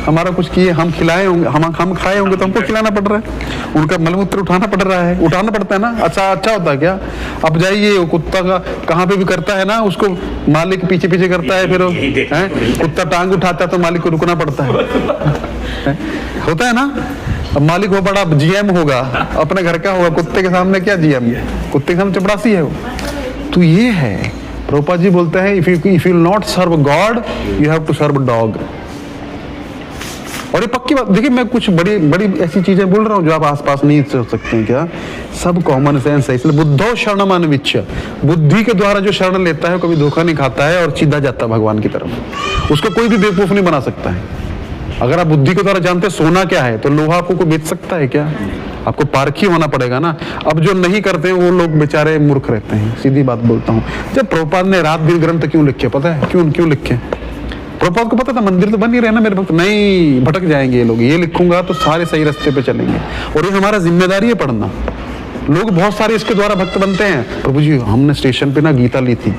हमारा कुछ किए, हम खिलाए होंगे, हम खाए होंगे तो हमको खिलाना पड़ रहा है, उनका मलमूत्र उठाना पड़ रहा है, उठाना पड़ता है ना। अच्छा होता है क्या? अब जाइए, वो कुत्ता का कहाँ पे भी करता है ना, उसको मालिक पीछे पीछे करता है, फिर कुत्ता टांग उठाता है तो मालिक को रुकना पड़ता है, होता है ना। अब मालिक वो बड़ा जीएम होगा, अपने घर का होगा, कुत्ते के सामने क्या जीएम, कुत्ते के सामने चपरासी है वो। तो ये है, प्रभुपाद जी बोलते हैं, if you will not serve God you have to serve dog. और ये पक्की बात, देखिए मैं कुछ बड़ी बड़ी ऐसी चीजें बोल रहा हूँ जो आप आसपास नहीं सोच सकते हैं क्या, सब कॉमन सेंस है। इसलिए बुद्धो शरणमान विच्छ, बुद्धि के द्वारा जो शरण लेता है कभी धोखा नहीं खाता है और सीधा जाता है भगवान की तरफ। उसको कोई भी बेवकूफ नहीं बना सकता है। अगर आप बुद्धि के द्वारा जानते हैं सोना क्या है, तो लोहा आपको कोई बेच सकता है क्या? आपको पारखी होना पड़ेगा ना। अब जो नहीं करते हैं वो लोग बेचारे मूर्ख रहते हैं, सीधी बात बोलता हूँ। जब प्रभुपाद ने रात दिन ग्रंथ क्यों लिखे, पता है क्यों लिखे? प्रभुपाद को पता था मंदिर तो बन ही रहे ना मेरे भक्त, नहीं भटक जाएंगे ये लोग, ये लिखूंगा तो सारे सही रास्ते पे चलेंगे। और ये हमारा जिम्मेदारी है पढ़ना। लोग बहुत सारे इसके द्वारा भक्त बनते हैं। प्रभु जी हमने स्टेशन पे ना गीता ली थी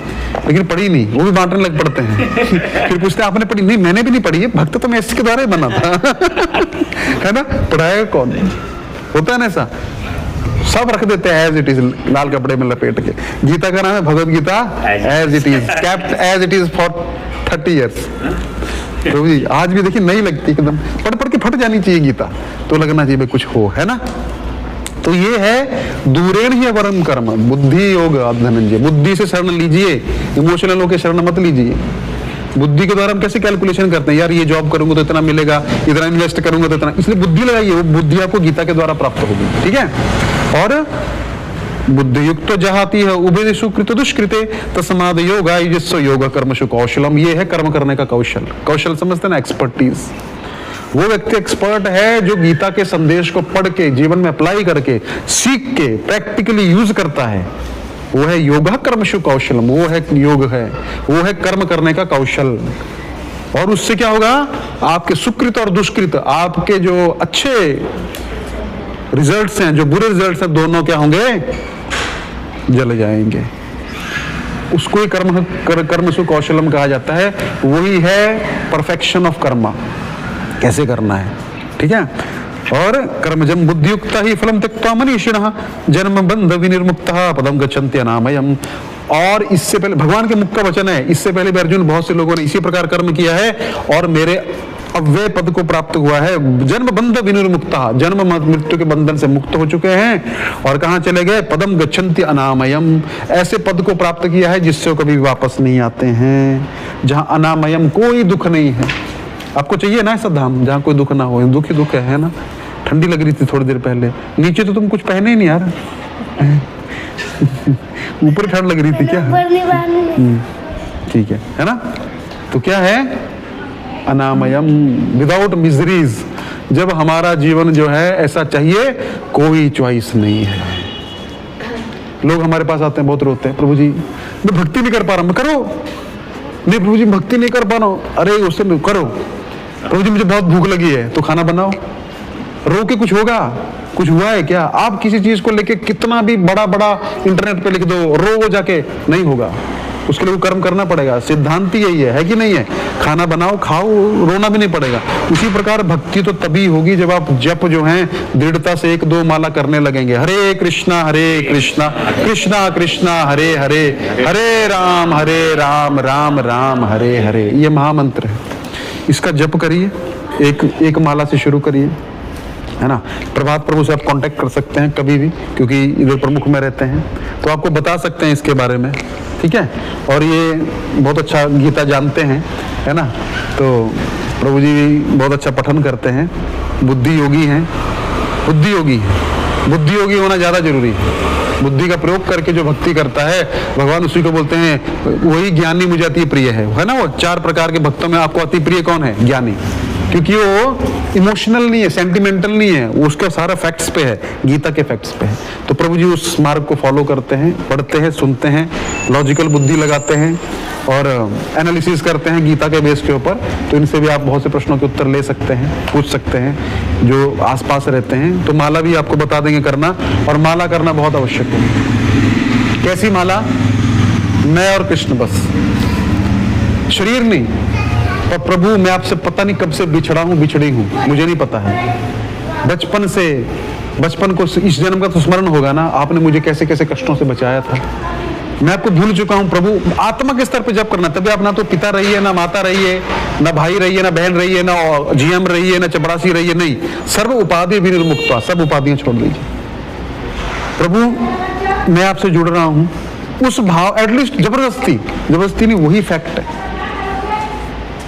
लेकिन पढ़ी नहीं, वो भी बांटने लग पड़ते हैं। फिर पूछते हैं आपने पढ़ी? नहीं मैंने भी नहीं पढ़ी है, भक्त तो मैं इसके द्वारा ही बना था। है ना, पढ़ाएगा कौन? होता है ना ऐसा, सब रख देते हैं एज इट इज, लाल कपड़े में लपेट के। गीता का नाम है Bhagavad Gita as it is, kept as it is for 30 years. प्रभु जी आज भी देखिए नहीं लगती, एकदम पढ़ पढ़ के फट जानी चाहिए गीता, तो लगना चाहिए भाई कुछ हो, है ना। तो ये है दूरेण ही परम कर्म, बुद्धि योग धनंजय। बुद्धि से शरण लीजिए, इमोशनल होकर शरण मत लीजिए। बुद्धि के द्वारा हम कैसे कैलकुलेशन करते हैं, यार ये जॉब करूंगा तो इतना मिलेगा, इतना इन्वेस्ट करूंगा तो इतना, इसलिए बुद्धि लगाइए, वो बुद्धि आपको गीता के द्वारा प्राप्त होगी, ठीक है। और बुद्धि युक्त जहाती है उभय सुकृत दुष्कृते तस्माद योगा जिससे योग कर्मशु कौशलम। ये है कर्म करने का कौशल। कौशल समझते ना, एक्सपर्टीज। वो व्यक्ति एक्सपर्ट है जो गीता के संदेश को पढ़ के जीवन में अप्लाई करके सीख के प्रैक्टिकली यूज करता है, वो है योगा कर्मशु कौशलम। वो है योग, है वो है कर्म करने का कौशल। और उससे क्या होगा, आपके सुकृत और दुष्कृत, आपके जो अच्छे रिजल्ट्स हैं, जो बुरे रिजल्ट्स हैं, दोनों क्या होंगे, जल जाएंगे। उसको ही कर्मसु कौशलम कहा जाता है। वही है परफेक्शन ऑफ कर्मा, कैसे करना है, ठीक है। और कर्मजम बुद्धियुक्ता ही फलम त्यक्त्वा मनीषिणः जन्म बंध विनिर्मुक्तः पदम गच्छन्ति अनामयम्। और इससे पहले भगवान के मुख का वचन है, इससे पहले भी अर्जुन बहुत से लोगों ने इसी प्रकार कर्म किया है और मेरे अव्यय पद को प्राप्त हुआ है। जन्म बंध विनिर्मुक्तः, जन्म मृत्यु के बंधन से मुक्त हो चुके हैं और कहां चले गए, पदम गच्छन्ति अनामयम्, ऐसे पद को प्राप्त किया है जिससे वो कभी वापस नहीं आते हैं, जहां अनामयम्, कोई दुख नहीं है। आपको चाहिए ना ऐसा धाम जहां कोई दुख ना हो? दुख ही दुख है ना। ठंडी लग रही थी थोड़ी देर पहले, नीचे तो तुम कुछ पहने ही नहीं यार। ऊपर ठंड लग रही थी क्या? ठीक है ना। तो क्या है, अनामयम, विदाउट मिजरीज। जब हमारा जीवन जो है ऐसा चाहिए, कोई चॉइस नहीं है। लोग हमारे पास आते हैं, बहुत रोते हैं, प्रभु जी मैं भक्ति नहीं कर पा रहा। मैं करो, नहीं प्रभु जी भक्ति नहीं कर पा रहा हूं। अरे उससे करो। प्रभु जी मुझे बहुत भूख लगी है, तो खाना बनाओ। रो के कुछ होगा? कुछ हुआ है क्या? आप किसी चीज को लेके कितना भी बड़ा बड़ा इंटरनेट पे लिख दो, रो जाके, नहीं होगा। उसके लिए कर्म करना पड़ेगा। सिद्धांत यही है कि नहीं है? खाना बनाओ, खाओ, रोना भी नहीं पड़ेगा। उसी प्रकार भक्ति तो तभी होगी जब आप जप जो है दृढ़ता से 1-2 माला करने लगेंगे। हरे कृष्णा कृष्णा कृष्णा हरे हरे, हरे राम राम राम हरे हरे। ये महामंत्र है, इसका जप करिए। एक माला से शुरू करिए, है ना। प्रभात प्रभु से आप कांटेक्ट कर सकते हैं कभी भी, क्योंकि इधर प्रमुख में रहते हैं, तो आपको बता सकते हैं इसके बारे में, ठीक है। और ये बहुत अच्छा गीता जानते हैं, है ना। तो प्रभु जी बहुत अच्छा पठन करते हैं, बुद्धि योगी हैं, बुद्धि योगी होना ज़्यादा जरूरी है। बुद्धि का प्रयोग करके जो भक्ति करता है, भगवान उसी को बोलते हैं, वही ज्ञानी मुझे अति प्रिय है ना। वो 4 प्रकार के भक्तों में आपको अति प्रिय कौन है? ज्ञानी, क्योंकि वो इमोशनल नहीं है, सेंटिमेंटल नहीं है, वो उसका सारा फैक्ट्स पे है, गीता के फैक्ट्स पे है। तो प्रभु जी उस मार्ग को फॉलो करते हैं, पढ़ते हैं, सुनते हैं, लॉजिकल बुद्धि लगाते हैं और एनालिसिस करते हैं गीता के बेस के ऊपर। तो इनसे भी आप बहुत से प्रश्नों के उत्तर ले सकते हैं, पूछ सकते हैं जो आसपास रहते हैं। तो माला भी आपको बता देंगे करना, और माला करना बहुत आवश्यक है। कैसी माला? मैं और कृष्ण बस, शरीर नहीं। पर प्रभु मैं आपसे पता नहीं कब से बिछड़ा हूं, बिछड़ी हूं, मुझे नहीं पता है। बचपन को, इस जन्म का तो स्मरण होगा ना, आपने मुझे कैसे कैसे कष्टों से बचाया था। मैं आपको भूल चुका हूं प्रभु। आत्मा के स्तर पे जप करना, तभी आप ना तो पिता रहिए, ना माता रहिए, ना भाई रहिए, ना बहन रहिए, ना जीएम रहिए, ना चपरासी रहिए, नहीं। सर्व उपाधि विनिर्मुक्त, सब उपाधियां छोड़ दीजिए। प्रभु मैं आपसे जुड़ रहा हूं, उस भाव, एटलीस्ट जबरदस्ती नहीं, वही फैक्ट है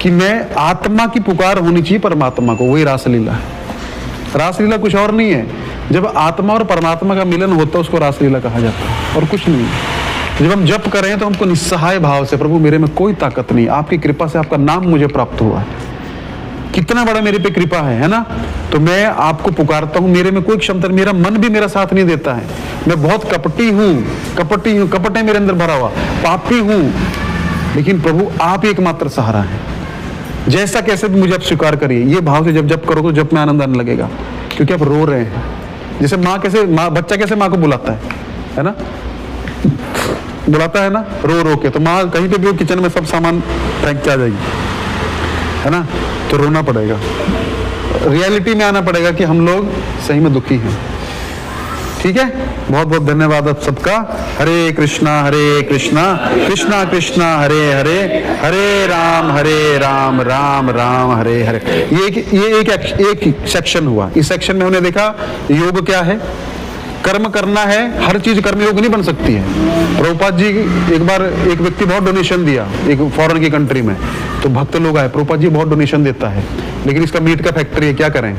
कि मैं आत्मा की पुकार होनी चाहिए परमात्मा को। वही रासलीला है। रासलीला कुछ और नहीं है। जब आत्मा और परमात्मा का मिलन होता है उसको रासलीला कहा जाता है, और कुछ नहीं। जब हम जप कर रहे हैं तो हमको निस्सहाय भाव से, प्रभु मेरे में कोई ताकत नहीं, आपकी कृपा से आपका नाम मुझे प्राप्त हुआ है, कितना बड़ा मेरे पे कृपा है ना। तो मैं आपको पुकारता हूँ, मेरे में कोई क्षमता, मेरा मन भी मेरा साथ नहीं देता है, मैं बहुत कपटी हूँ, कपट है मेरे अंदर भरा हुआ, पापी हूँ, लेकिन प्रभु आप ही एकमात्र सहारा है। जैसा कैसे भी मुझे आप स्वीकार करिए। ये भाव से जब जप करोगे, जब में आनंद आने लगेगा, क्योंकि आप रो रहे हैं। जैसे बच्चा कैसे माँ को बुलाता है ना, बुलाता है ना, रो के। तो माँ कहीं पे भी किचन में सब सामान फेंक के आ जाएगी, है ना। तो रोना पड़ेगा, रियलिटी में आना पड़ेगा कि हम लोग सही में दुखी हैं, ठीक है। बहुत बहुत धन्यवाद आप सबका। हरे कृष्णा कृष्णा कृष्णा हरे हरे, हरे राम राम राम हरे हरे। ये एक सेक्शन हुआ। इस सेक्शन में हमने देखा योग क्या है, कर्म करना है। हर चीज कर्म योग नहीं बन सकती है। प्रभुपाद जी एक बार, एक व्यक्ति बहुत डोनेशन दिया एक फॉरेन की कंट्री में, तो भक्त लोग आए, प्रभुपाद जी बहुत डोनेशन देता है, लेकिन इसका मीट का फैक्ट्री है, क्या करें।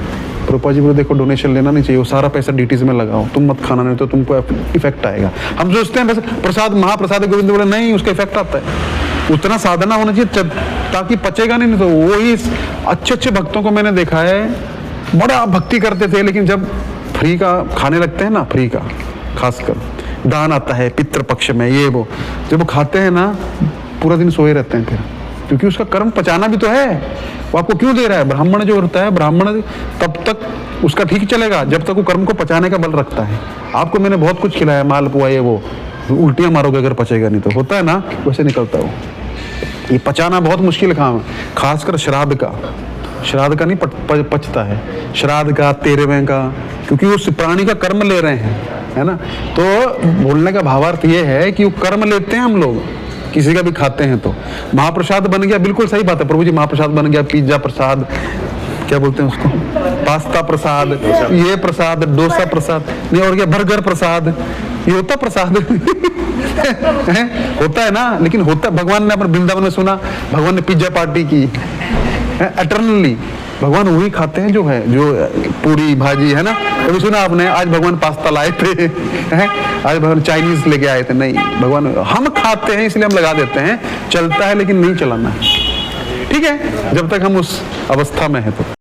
प्रभुपाद जी बोले देखो डोनेशन लेना नहीं चाहिए, वो सारा पैसा डीटीज में लगाओ, तुम मत खाना, नहीं तो तुमको इफेक्ट आएगा। हम सोचते हैं बस प्रसाद, महाप्रसाद गोविंद बोले नहीं, उसका इफेक्ट आता है। उतना साधना होना चाहिए ताकि पचेगा नहीं। तो वही अच्छे भक्तों को मैंने देखा है, बड़ा भक्ति करते थे, लेकिन जब फ्री का खाने लगते हैं ना, फ्री का खासकर दान आता है पितृ पक्ष में, ये वो, जब वो खाते हैं ना पूरा दिन सोए रहते हैं फिर, क्योंकि उसका कर्म पचाना भी तो है। वो आपको क्यों दे रहा है? ब्राह्मण जो होता है, ब्राह्मण तब तक उसका ठीक चलेगा जब तक वो कर्म को पचाने का बल रखता है। आपको मैंने बहुत कुछ खिलाया, मालपुआ ये वो, उल्टियां मारोगे अगर पचेगा नहीं तो, होता है ना वैसे निकलता हो। ये पचाना बहुत मुश्किल काम है, खासकर श्राद्ध का नहीं पचता है, श्राद्ध का, 13वें का, क्योंकि उस प्राणी का कर्म ले रहे हैं, है ना। तो बोलने का भावार्थ ये है कि वो कर्म लेते हैं हम लोग, किसी का भी खाते हैं तो। महाप्रसाद बन गया, बिल्कुल सही बात है प्रभु जी, महाप्रसाद बन गया, पिज्जा प्रसाद, क्या बोलते हैं उसको, पास्ता प्रसाद, ये प्रसाद, डोसा प्रसाद नहीं, और क्या बर्गर प्रसाद, ये होता प्रसाद होता है ना। लेकिन होता, भगवान ने अपने वृंदावन में सुना, भगवान ने पिज्जा पार्टी की, एटर्नली भगवान वही खाते हैं जो है, जो पूरी भाजी है ना। कभी सुना आपने आज भगवान पास्ता लाए थे, आज भगवान चाइनीज लेके आए थे? नहीं, भगवान हम खाते हैं इसलिए हम लगा देते हैं, चलता है लेकिन नहीं चलाना है, ठीक है, जब तक हम उस अवस्था में है तो।